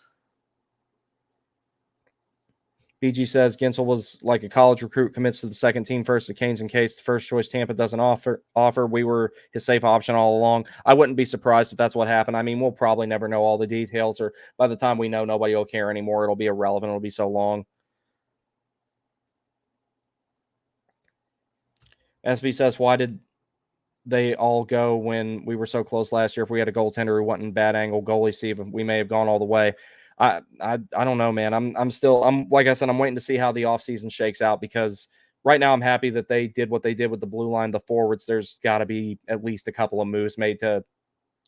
BG says Guentzel was like a college recruit, commits to the second team first to Canes in case the first choice Tampa doesn't offer. We were his safe option all along. I wouldn't be surprised if that's what happened. I mean, we'll probably never know all the details, or by the time we know, nobody will care anymore. It'll be irrelevant. It'll be so long. SB says, why did they all go when we were so close last year. If we had a goaltender who wasn't in bad angle, goalie Steve, we may have gone all the way. I don't know, man. I'm like I said, I'm waiting to see how the offseason shakes out, because right now I'm happy that they did what they did with the blue line, the forwards. There's got to be at least a couple of moves made to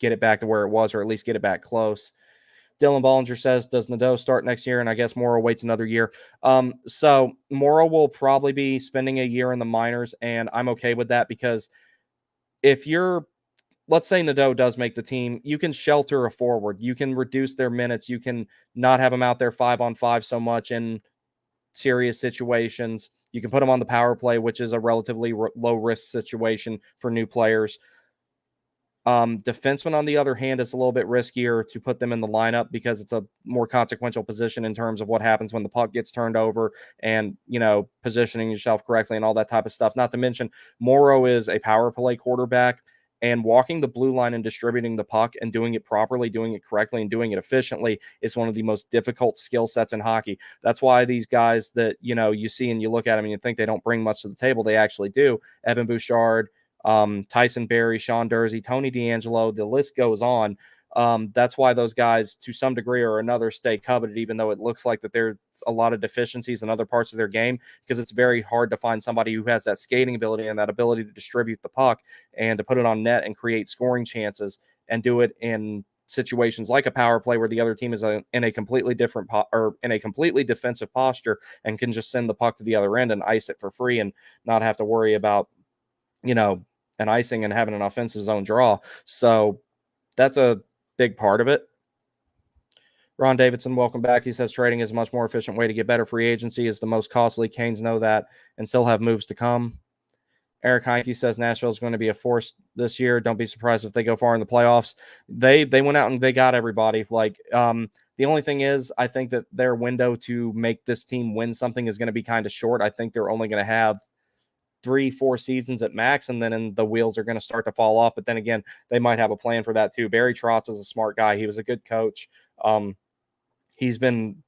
get it back to where it was, or at least get it back close. Dylan Bollinger says, does Nadeau start next year? And I guess Morrow waits another year. So Morrow will probably be spending a year in the minors, and I'm okay with that, because if you're, let's say Nadeau does make the team, you can shelter a forward. You can reduce their minutes. You can not have them out there 5-on-5 so much in serious situations. You can put them on the power play, which is a relatively low risk situation for new players. Defenseman, on the other hand, it's a little bit riskier to put them in the lineup, because it's a more consequential position in terms of what happens when the puck gets turned over, and, positioning yourself correctly and all that type of stuff. Not to mention, Morrow is a power play quarterback, and walking the blue line and distributing the puck and doing it properly, doing it correctly, and doing it efficiently is one of the most difficult skill sets in hockey. That's why these guys that, you see and you look at them and you think they don't bring much to the table, they actually do. Evan Bouchard, Tyson Berry, Sean Dursey, Tony DeAngelo, the list goes on. That's why those guys, to some degree or another, stay coveted, even though it looks like that there's a lot of deficiencies in other parts of their game, because it's very hard to find somebody who has that skating ability and that ability to distribute the puck and to put it on net and create scoring chances, and do it in situations like a power play where the other team is in a completely different or in a completely defensive posture, and can just send the puck to the other end and ice it for free and not have to worry about, an icing and having an offensive zone draw. So that's a big part of it. Ron Davidson, welcome back. He says trading is a much more efficient way to get better. Free agency is the most costly. Canes know that and still have moves to come. Eric Heineke says Nashville is going to be a force this year. Don't be surprised if they go far in the playoffs. They went out and they got everybody. The only thing is, I think that their window to make this team win something is going to be kind of short. I think they're only going to have 3-4 seasons at max, and then the wheels are going to start to fall off. But then again, they might have a plan for that too. Barry Trotz is a smart guy. He was a good coach. He's been,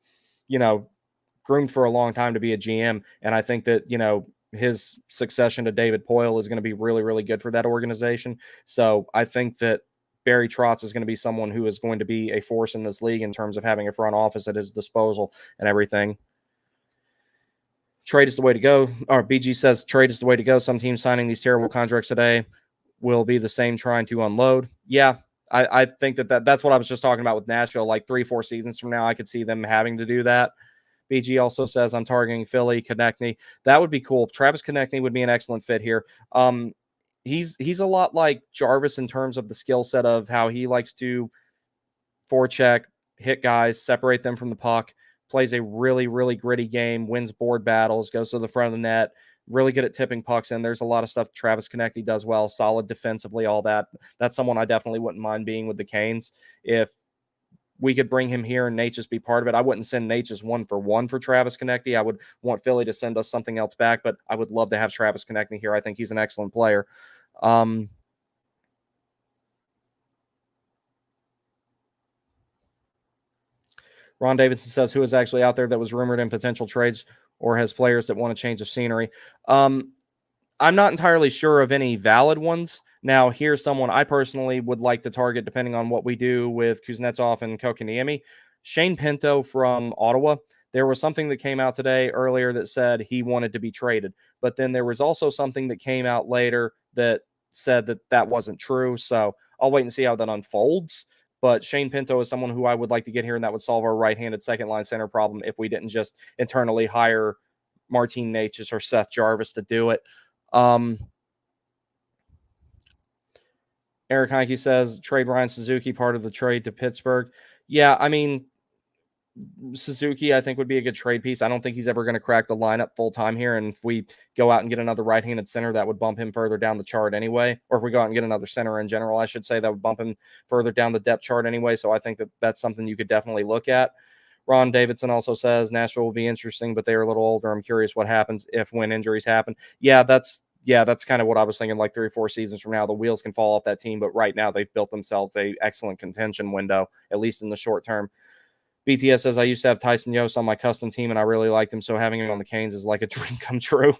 groomed for a long time to be a GM. And I think that, his succession to David Poyle is going to be really, really good for that organization. So I think that Barry Trotz is going to be someone who is going to be a force in this league in terms of having a front office at his disposal and everything. Trade is the way to go. Or BG says trade is the way to go. Some teams signing these terrible contracts today will be the same trying to unload. Yeah, I think that's what I was just talking about with Nashville. Like 3-4 seasons from now, I could see them having to do that. BG also says I'm targeting Philly, Konechny. That would be cool. Travis Konechny would be an excellent fit here. He's a lot like Jarvis in terms of the skill set of how he likes to forecheck, hit guys, separate them from the puck, plays a really, really gritty game, wins board battles, goes to the front of the net, really good at tipping pucks in. There's a lot of stuff Travis Konechny does well, solid defensively, all that. That's someone I definitely wouldn't mind being with the Canes. If we could bring him here and Nate just be part of it, I wouldn't send Nate just 1-for-1 for Travis Konechny. I would want Philly to send us something else back, but I would love to have Travis Konechny here. I think he's an excellent player. Ron Davidson says, who is actually out there that was rumored in potential trades or has players that want a change of scenery? I'm not entirely sure of any valid ones. Now, here's someone I personally would like to target, depending on what we do with Kuznetsov and Kokoniemi. Shane Pinto from Ottawa. There was something that came out today earlier that said he wanted to be traded. But then there was also something that came out later that said that wasn't true. So I'll wait and see how that unfolds. But Shane Pinto is someone who I would like to get here, and that would solve our right-handed second-line center problem if we didn't just internally hire Martin Necas or Seth Jarvis to do it. Eric Heineke says, trade Ryan Suzuki, part of the trade to Pittsburgh. Yeah, I mean, Suzuki, I think, would be a good trade piece. I don't think he's ever going to crack the lineup full-time here, and if we go out and get another right-handed center, that would bump him further down the chart anyway. Or if we go out and get another center in general, I should say, that would bump him further down the depth chart anyway, so I think that's something you could definitely look at. Ron Davidson also says, Nashville will be interesting, but they are a little older. I'm curious what happens when injuries happen. Yeah, that's kind of what I was thinking, like 3 or 4 seasons from now. The wheels can fall off that team, but right now they've built themselves a excellent contention window, at least in the short term. BTS says, I used to have Tyson Yost on my custom team, and I really liked him, so having him on the Canes is like a dream come true.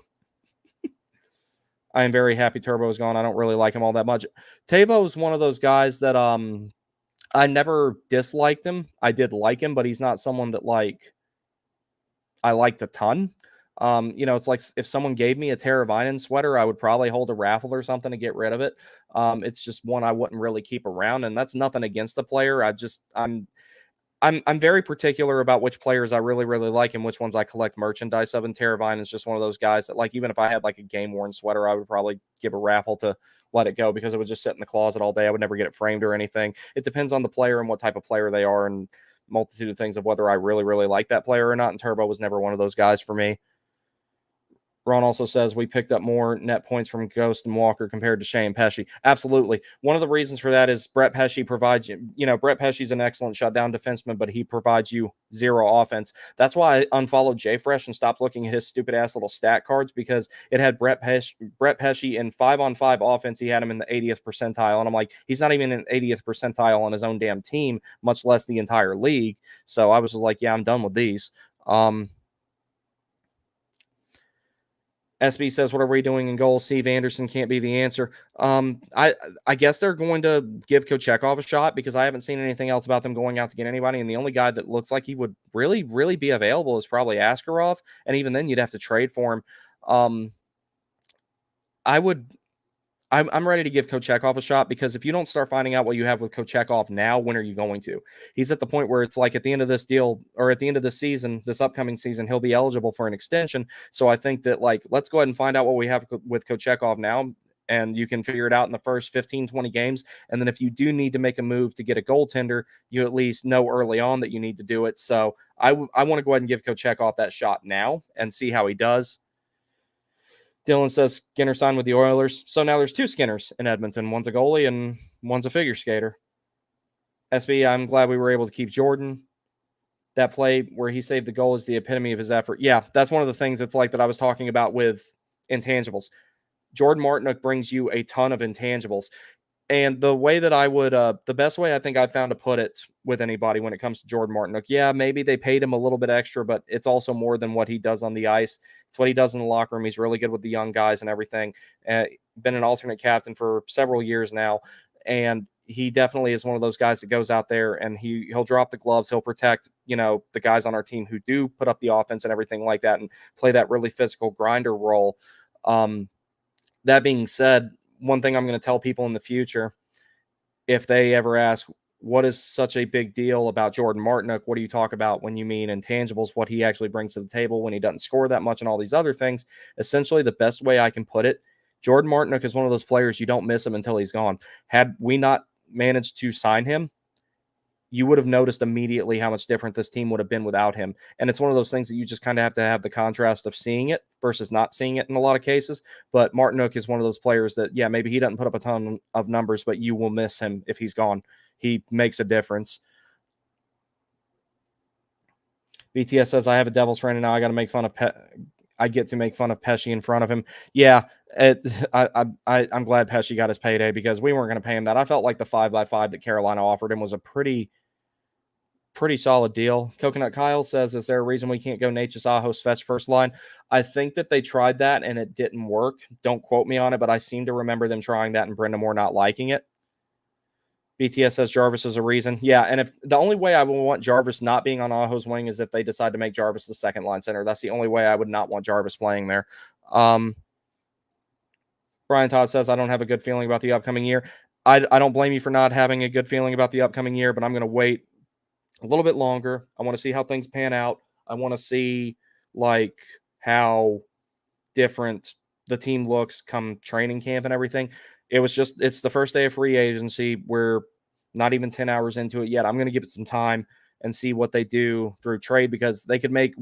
I am very happy Turbo is gone. I don't really like him all that much. Tavo is one of those guys that I never disliked him. I did like him, but he's not someone that like I liked a ton. It's like if someone gave me a Teravainen sweater, I would probably hold a raffle or something to get rid of it. It's just one I wouldn't really keep around, and that's nothing against the player. I'm very particular about which players I really, really like and which ones I collect merchandise of. And Teravainen is just one of those guys that, like, even if I had like a game worn sweater, I would probably give a raffle to let it go because it would just sit in the closet all day. I would never get it framed or anything. It depends on the player and what type of player they are, and multitude of things of whether I really, really like that player or not. And Turbo was never one of those guys for me. Ron also says we picked up more net points from Ghost and Walker compared to Shea and Pesce. Absolutely. One of the reasons for that is Brett Pesce provides Brett Pesce's an excellent shutdown defenseman, but he provides you zero offense. That's why I unfollowed Jay Fresh and stopped looking at his stupid ass little stat cards, because it had Brett Pesce in 5-on-5 offense. He had him in the 80th percentile. And I'm like, he's not even in 80th percentile on his own damn team, much less the entire league. So I was just like, yeah, I'm done with these. SB says, what are we doing in goal? Steve Anderson can't be the answer. I guess they're going to give Kochekov a shot, because I haven't seen anything else about them going out to get anybody. And the only guy that looks like he would really, really be available is probably Askarov. And even then you'd have to trade for him. I'm ready to give Kochekov a shot, because if you don't start finding out what you have with Kochekov now, when are you going to? He's at the point where it's like at the end of this deal, or at the end of this season, this upcoming season, he'll be eligible for an extension. So I think that, like, let's go ahead and find out what we have with Kochekov now, and you can figure it out in the first 15, 20 games. And then if you do need to make a move to get a goaltender, you at least know early on that you need to do it. So I want to go ahead and give Kochekov that shot now and see how he does. Dylan says Skinner signed with the Oilers. So now there's two Skinners in Edmonton. One's a goalie and one's a figure skater. SB, I'm glad we were able to keep Jordan. That play where he saved the goal is the epitome of his effort. Yeah, that's one of the things that's like that I was talking about with intangibles. Jordan Martinook brings you a ton of intangibles. And the way that I would, the best way I think I've found to put it with anybody when it comes to Jordan Martinook, yeah, maybe they paid him a little bit extra, but it's also more than what he does on the ice. It's what he does in the locker room. He's really good with the young guys and everything. Been an alternate captain for several years now, and he definitely is one of those guys that goes out there and he'll drop the gloves. He'll protect, the guys on our team who do put up the offense and everything like that, and play that really physical grinder role. That being said, one thing I'm going to tell people in the future, if they ever ask, what is such a big deal about Jordan Martinook? What do you talk about when you mean intangibles? What he actually brings to the table when he doesn't score that much and all these other things? Essentially, the best way I can put it, Jordan Martinook is one of those players you don't miss him until he's gone. Had we not managed to sign him, you would have noticed immediately how much different this team would have been without him. And it's one of those things that you just kind of have to have the contrast of seeing it versus not seeing it in a lot of cases. But Martinook is one of those players that, yeah, maybe he doesn't put up a ton of numbers, but you will miss him if he's gone. He makes a difference. BTS says, I have a Devils friend and now I got to make fun of I get to make fun of Pesce in front of him. Yeah, I'm glad Pesce got his payday, because we weren't going to pay him that. I felt like the 5x5 that Carolina offered him was a pretty solid deal. Coconut Kyle says, is there a reason we can't go Natchez, Aho, Svech first line? I think that they tried that and it didn't work. Don't quote me on it, but I seem to remember them trying that and Brenda Moore not liking it. BTS says Jarvis is a reason. Yeah, and if the only way I would want Jarvis not being on Aho's wing is if they decide to make Jarvis the second line center. That's the only way I would not want Jarvis playing there. Brian Todd says, I don't have a good feeling about the upcoming year. I don't blame you for not having a good feeling about the upcoming year, but I'm going to wait a little bit longer. I want to see how things pan out. I want to see like how different the team looks come training camp and everything. It's the first day of free agency. We're not even 10 hours into it yet. I'm going to give it some time and see what they do through trade, because they could make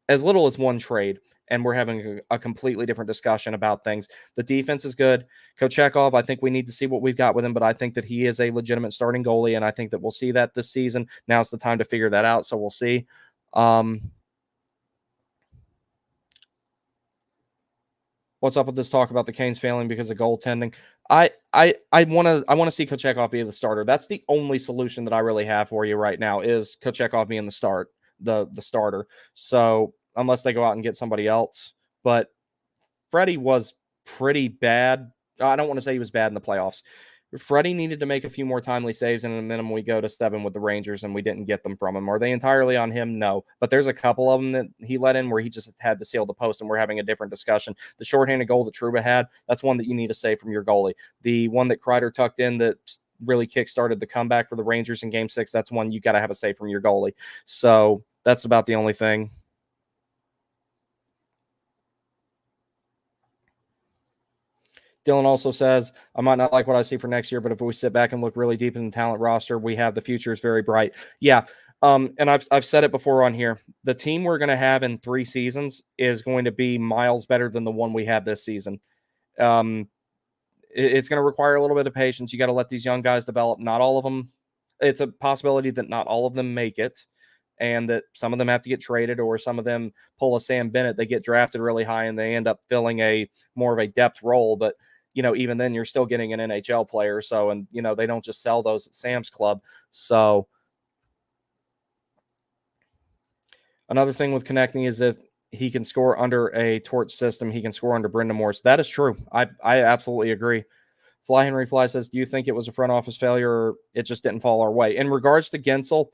as little as one trade, and we're having a completely different discussion about things. The defense is good. Kochekov, I think we need to see what we've got with him, but I think that he is a legitimate starting goalie, and I think that we'll see that this season. Now's the time to figure that out, so we'll see. What's up with this talk about the Canes failing because of goaltending? I want to see Kochekov be the starter. That's the only solution that I really have for you right now, is Kochekov being the starter. So unless they go out and get somebody else, but Freddie was pretty bad. I don't want to say he was bad in the playoffs. Freddie needed to make a few more timely saves, and at a minimum, we go to 7 with the Rangers, and we didn't get them from him. Are they entirely on him? No. But there's a couple of them that he let in where he just had to seal the post, and we're having a different discussion. The shorthanded goal that Trouba had, that's one that you need to save from your goalie. The one that Kreider tucked in that really kick-started the comeback for the Rangers in Game 6, that's one you got to have a save from your goalie. So that's about the only thing. Dylan also says, I might not like what I see for next year, but if we sit back and look really deep in the talent roster, we have the future is very bright. Yeah. And I've said it before on here. The team we're going to have in 3 seasons is going to be miles better than the one we have this season. It's going to require a little bit of patience. You got to let these young guys develop. Not all of them. It's a possibility that not all of them make it, and that some of them have to get traded, or some of them pull a Sam Bennett. They get drafted really high and they end up filling a more of a depth role. But even then you're still getting an NHL player. So, and they don't just sell those at Sam's Club. So another thing with connecting is if he can score under a torch system, he can score under Brendan Morris. That is true. I absolutely agree. Fly Henry Fly says, do you think it was a front office failure or it just didn't fall our way? In regards to Guentzel,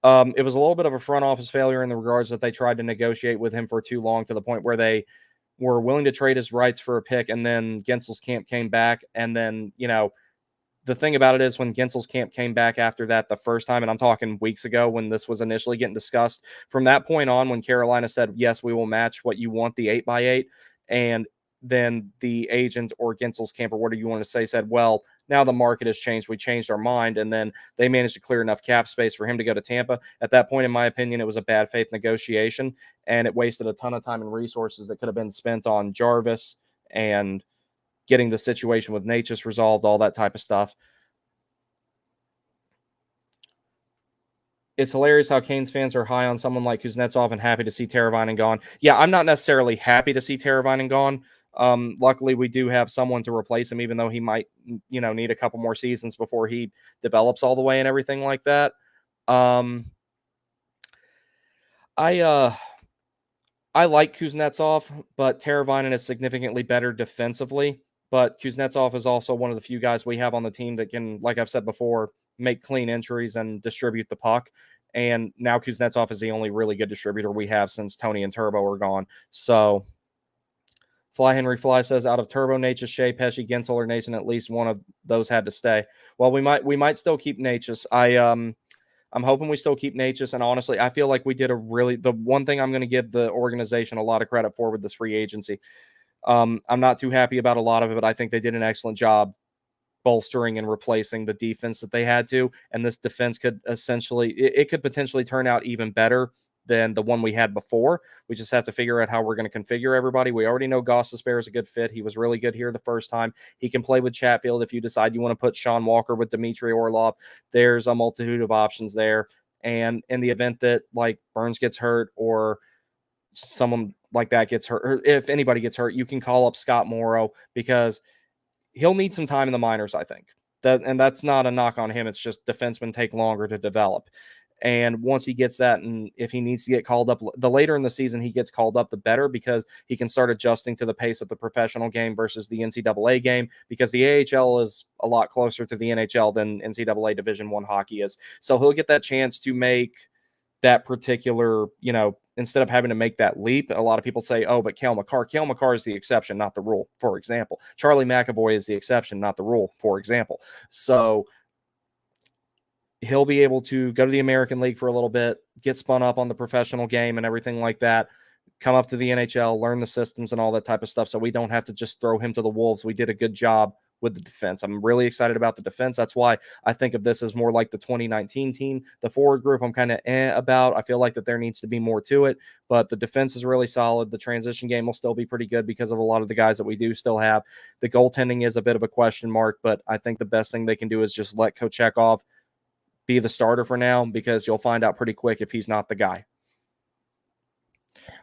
it was a little bit of a front office failure in the regards that they tried to negotiate with him for too long, to the point where they were willing to trade his rights for a pick, and then Guentzel's camp came back. And then, the thing about it is when Guentzel's camp came back after that the first time, and I'm talking weeks ago when this was initially getting discussed, from that point on, when Carolina said, yes, we will match what you want, the 8x8, and then the agent or Guentzel's camp, or whatever you want to say, said, well, now the market has changed. We changed our mind. And then they managed to clear enough cap space for him to go to Tampa. At that point, in my opinion, it was a bad faith negotiation, and it wasted a ton of time and resources that could have been spent on Jarvis and getting the situation with Natchez resolved, all that type of stuff. It's hilarious how Canes fans are high on someone like Kuznetsov and happy to see Teravainen gone. Yeah, I'm not necessarily happy to see Teravainen gone. Luckily, we do have someone to replace him, even though he might, need a couple more seasons before he develops all the way and everything like that. I like Kuznetsov, but Teravainen is significantly better defensively. But Kuznetsov is also one of the few guys we have on the team that can, like I've said before, make clean entries and distribute the puck. And now Kuznetsov is the only really good distributor we have since Tony and Turbo are gone. So Fly Henry Fly says, out of Turbo, Natchez, Shea, Pesci, Guentzel, or Nason, at least one of those had to stay. Well, we might still keep Natchez. I'm hoping we still keep Natchez, and honestly, I feel like we did the one thing I'm going to give the organization a lot of credit for with this free agency. I'm not too happy about a lot of it, but I think they did an excellent job bolstering and replacing the defense that they had to, and this defense could it could potentially turn out even better than the one we had before. We just have to figure out how we're going to configure everybody. We already know Gostisbehere is a good fit. He was really good here the first time. He can play with Chatfield. If you decide you want to put Sean Walker with Dmitry Orlov, there's a multitude of options there. And in the event that like Burns gets hurt or someone like that gets hurt, or if anybody gets hurt, you can call up Scott Morrow, because he'll need some time in the minors, I think. And that's not a knock on him. It's just defensemen take longer to develop. And once he gets that, and if he needs to get called up, the later in the season he gets called up, the better, because he can start adjusting to the pace of the professional game versus the NCAA game, because the AHL is a lot closer to the NHL than NCAA Division I hockey is. So he'll get that chance to make that particular, instead of having to make that leap. A lot of people say, oh, but Cale Makar is the exception, not the rule, for example. Charlie McAvoy is the exception, not the rule, for example. So he'll be able to go to the American League for a little bit, get spun up on the professional game and everything like that, come up to the NHL, learn the systems and all that type of stuff, so we don't have to just throw him to the wolves. We did a good job with the defense. I'm really excited about the defense. That's why I think of this as more like the 2019 team. The forward group I'm kind of about. I feel like that there needs to be more to it, but the defense is really solid. The transition game will still be pretty good because of a lot of the guys that we do still have. The goaltending is a bit of a question mark, but I think the best thing they can do is just let Kochekov be the starter for now, because you'll find out pretty quick if he's not the guy.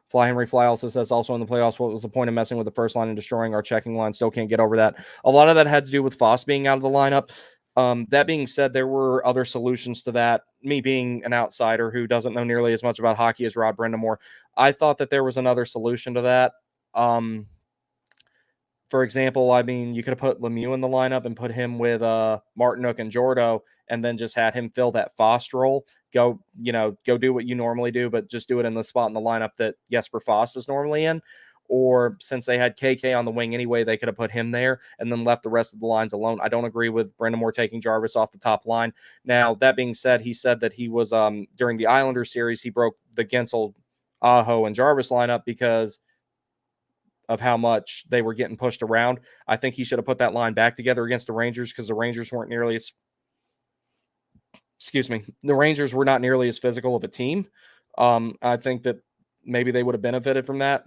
Fly Henry Fly also says, also in the playoffs, what was the point of messing with the first line and destroying our checking line? Still can't get over that. A lot of that had to do with Foss being out of the lineup. That being said, there were other solutions to that. Me being an outsider who doesn't know nearly as much about hockey as Rod Brindamore, I thought that there was another solution to that. For example, I mean, you could have put Lemieux in the lineup and put him with Martinook and Jordo, and then just had him fill that Fost role. Go do what you normally do, but just do it in the spot in the lineup that Jesper Fost is normally in. Or since they had KK on the wing anyway, they could have put him there and then left the rest of the lines alone. I don't agree with Brendan Moore taking Jarvis off the top line. Now, that being said, he said that he was during the Islanders series, he broke the Guentzel, Aho, and Jarvis lineup because of how much they were getting pushed around. I think he should have put that line back together against the Rangers because the Rangers weren't nearly as the Rangers were not nearly as physical of a team. I think that maybe they would have benefited from that.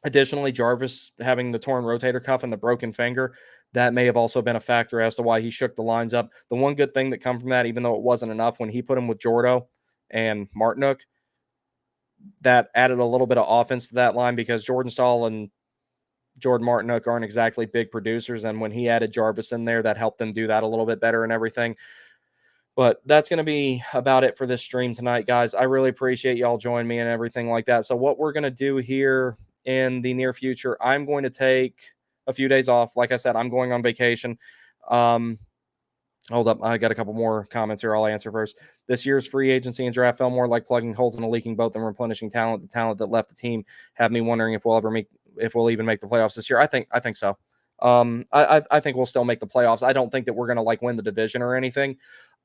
Additionally, Jarvis having the torn rotator cuff and the broken finger, that may have also been a factor as to why he shook the lines up. The one good thing that come from that, even though it wasn't enough, when he put him with Jordo and Martinook, that added a little bit of offense to that line because Jordan Stahl and Jordan Martinook aren't exactly big producers. And when he added Jarvis in there, that helped them do that a little bit better and everything. But that's going to be about it for this stream tonight, guys. I really appreciate y'all joining me and everything like that. So what we're going to do here in the near future, I'm going to take a few days off. Like I said, I'm going on vacation. Hold up. I got a couple more comments here. I'll answer first. This year's free agency and draft felt more like plugging holes in a leaking boat than replenishing talent. The talent that left the team have me wondering if we'll even make the playoffs this year. I think so. I think we'll still make the playoffs. I don't think that we're going to win the division or anything.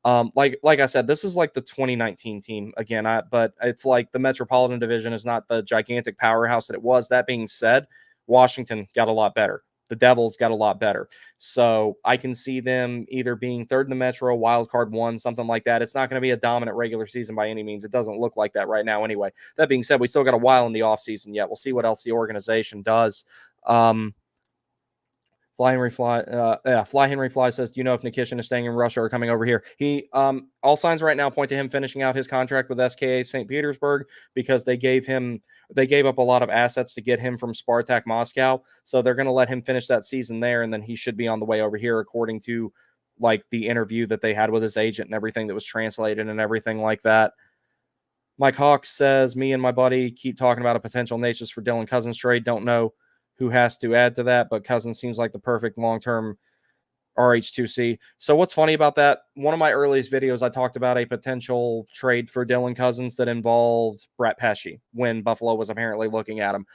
Like I said, this is like the 2019 team again, but it's like the Metropolitan Division is not the gigantic powerhouse that it was. That being said, Washington got a lot better. The Devils got a lot better. So I can see them either being third in the Metro, wild card one, something like that. It's not going to be a dominant regular season by any means. It doesn't look like that right now anyway. That being said, we still got a while in the offseason yet. We'll see what else the organization does. Fly Henry Fly says, do you know if Nikishin is staying in Russia or coming over here? He all signs right now point to him finishing out his contract with SKA St. Petersburg because they gave up a lot of assets to get him from Spartak Moscow. So they're going to let him finish that season there, and then he should be on the way over here according to the interview that they had with his agent and everything that was translated and everything like that. Mike Hawk says, me and my buddy keep talking about a potential Natchez for Dylan Cousins trade. Don't know who has to add to that, but Cousins seems like the perfect long-term RH2C. So what's funny about that, one of my earliest videos, I talked about a potential trade for Dylan Cousins that involved Brett Pesce when Buffalo was apparently looking at him.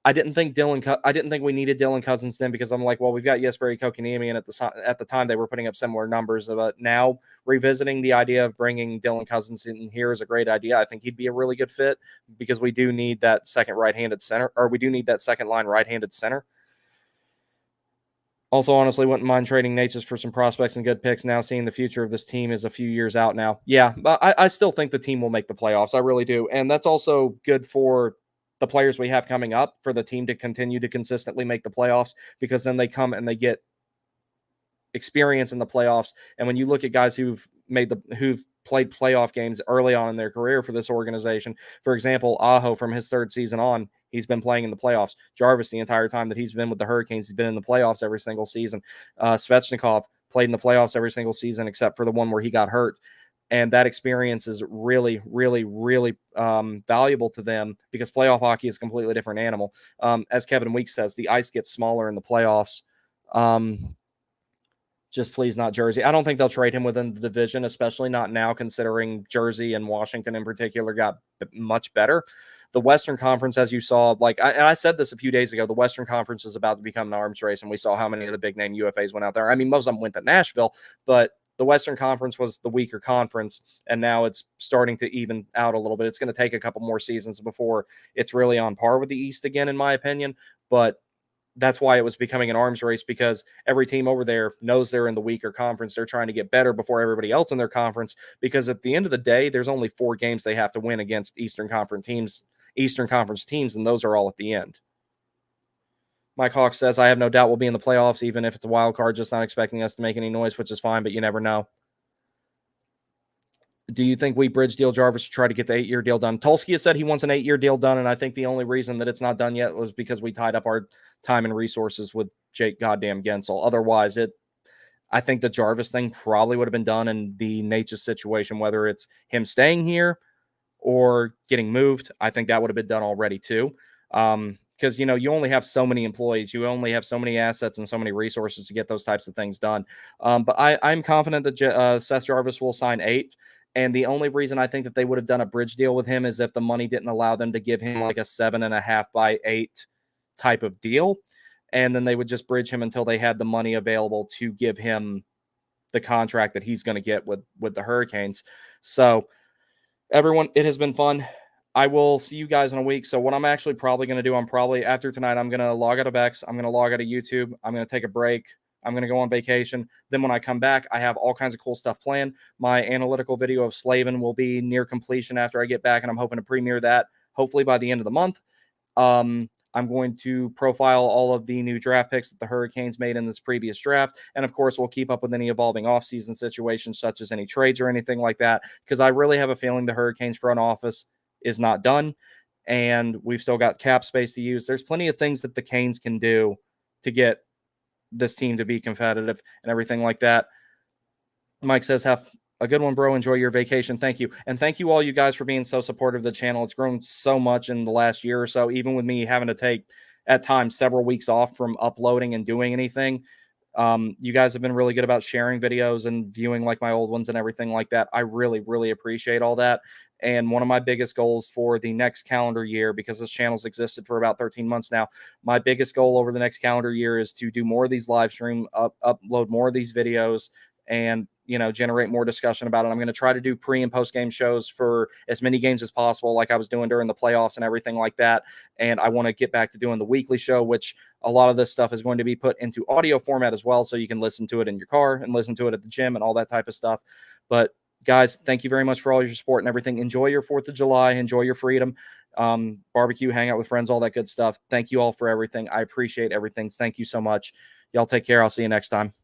I didn't think we needed Dylan Cousins then because I'm like, well, we've got Jesperi Kotkaniemi, and at the time they were putting up similar numbers. But now revisiting the idea of bringing Dylan Cousins in here is a great idea. I think he'd be a really good fit because we do need that second right-handed center, or we do need that second line right-handed center. Also, honestly, wouldn't mind trading Natchez for some prospects and good picks. Now seeing the future of this team is a few years out now. Yeah, but I still think the team will make the playoffs. I really do. And that's also good for the players we have coming up, for the team to continue to consistently make the playoffs, because then they come and they get experience in the playoffs. And when you look at guys who've played playoff games early on in their career for this organization, for example, Aho from his third season on, he's been playing in the playoffs. Jarvis, the entire time that he's been with the Hurricanes, he's been in the playoffs every single season. Svechnikov played in the playoffs every single season except for the one where he got hurt. And that experience is really, really, really valuable to them because playoff hockey is a completely different animal. As Kevin Weeks says, the ice gets smaller in the playoffs. Just please not Jersey. I don't think they'll trade him within the division, especially not now, considering Jersey and Washington in particular got much better. The Western Conference, as you saw, and I said this a few days ago, the Western Conference is about to become an arms race, and we saw how many of the big-name UFAs went out there. I mean, most of them went to Nashville, but the Western Conference was the weaker conference, and now it's starting to even out a little bit. It's going to take a couple more seasons before it's really on par with the East again, in my opinion. But that's why it was becoming an arms race, because every team over there knows they're in the weaker conference. They're trying to get better before everybody else in their conference, because at the end of the day, there's only 4 games they have to win against Eastern Conference teams, and those are all at the end. Mike Hawk says, I have no doubt we'll be in the playoffs, even if it's a wild card, just not expecting us to make any noise, which is fine, but you never know. Do you think we bridge deal Jarvis to try to get the 8-year deal done? Tulsky has said he wants an 8-year deal done, and I think the only reason that it's not done yet was because we tied up our time and resources with Jake goddamn Guentzel. Otherwise, I think the Jarvis thing probably would have been done in the Natchez situation, whether it's him staying here or getting moved. I think that would have been done already too. because, you only have so many employees, you only have so many assets and so many resources to get those types of things done. But I'm confident that Seth Jarvis will sign 8. And the only reason I think that they would have done a bridge deal with him is if the money didn't allow them to give him like a 7.5 by 8 type of deal. And then they would just bridge him until they had the money available to give him the contract that he's going to get with the Hurricanes. So everyone, it has been fun. I will see you guys in a week. So what I'm actually probably going to do, after tonight, I'm going to log out of X. I'm going to log out of YouTube. I'm going to take a break. I'm going to go on vacation. Then when I come back, I have all kinds of cool stuff planned. My analytical video of Slavin will be near completion after I get back, and I'm hoping to premiere that hopefully by the end of the month. I'm going to profile all of the new draft picks that the Hurricanes made in this previous draft. And of course, we'll keep up with any evolving offseason situations, such as any trades or anything like that, because I really have a feeling the Hurricanes front office is not done, and we've still got cap space to use. There's plenty of things that the Canes can do to get this team to be competitive and everything like that. Mike says, have a good one, bro. Enjoy your vacation. Thank you. And thank you all you guys for being so supportive of the channel. It's grown so much in the last year or so, even with me having to take at times several weeks off from uploading and doing anything. You guys have been really good about sharing videos and viewing like my old ones and everything like that. I really, really appreciate all that. And one of my biggest goals for the next calendar year, because this channel's existed for about 13 months now, my biggest goal over the next calendar year is to do more of these live stream, upload more of these videos, and generate more discussion about it. I'm going to try to do pre and post game shows for as many games as possible, like I was doing during the playoffs and everything like that. And I want to get back to doing the weekly show, which a lot of this stuff is going to be put into audio format as well, so you can listen to it in your car and listen to it at the gym and all that type of stuff. But guys, thank you very much for all your support and everything. Enjoy your 4th of July. Enjoy your freedom. Barbecue, hang out with friends, all that good stuff. Thank you all for everything. I appreciate everything. Thank you so much. Y'all take care. I'll see you next time.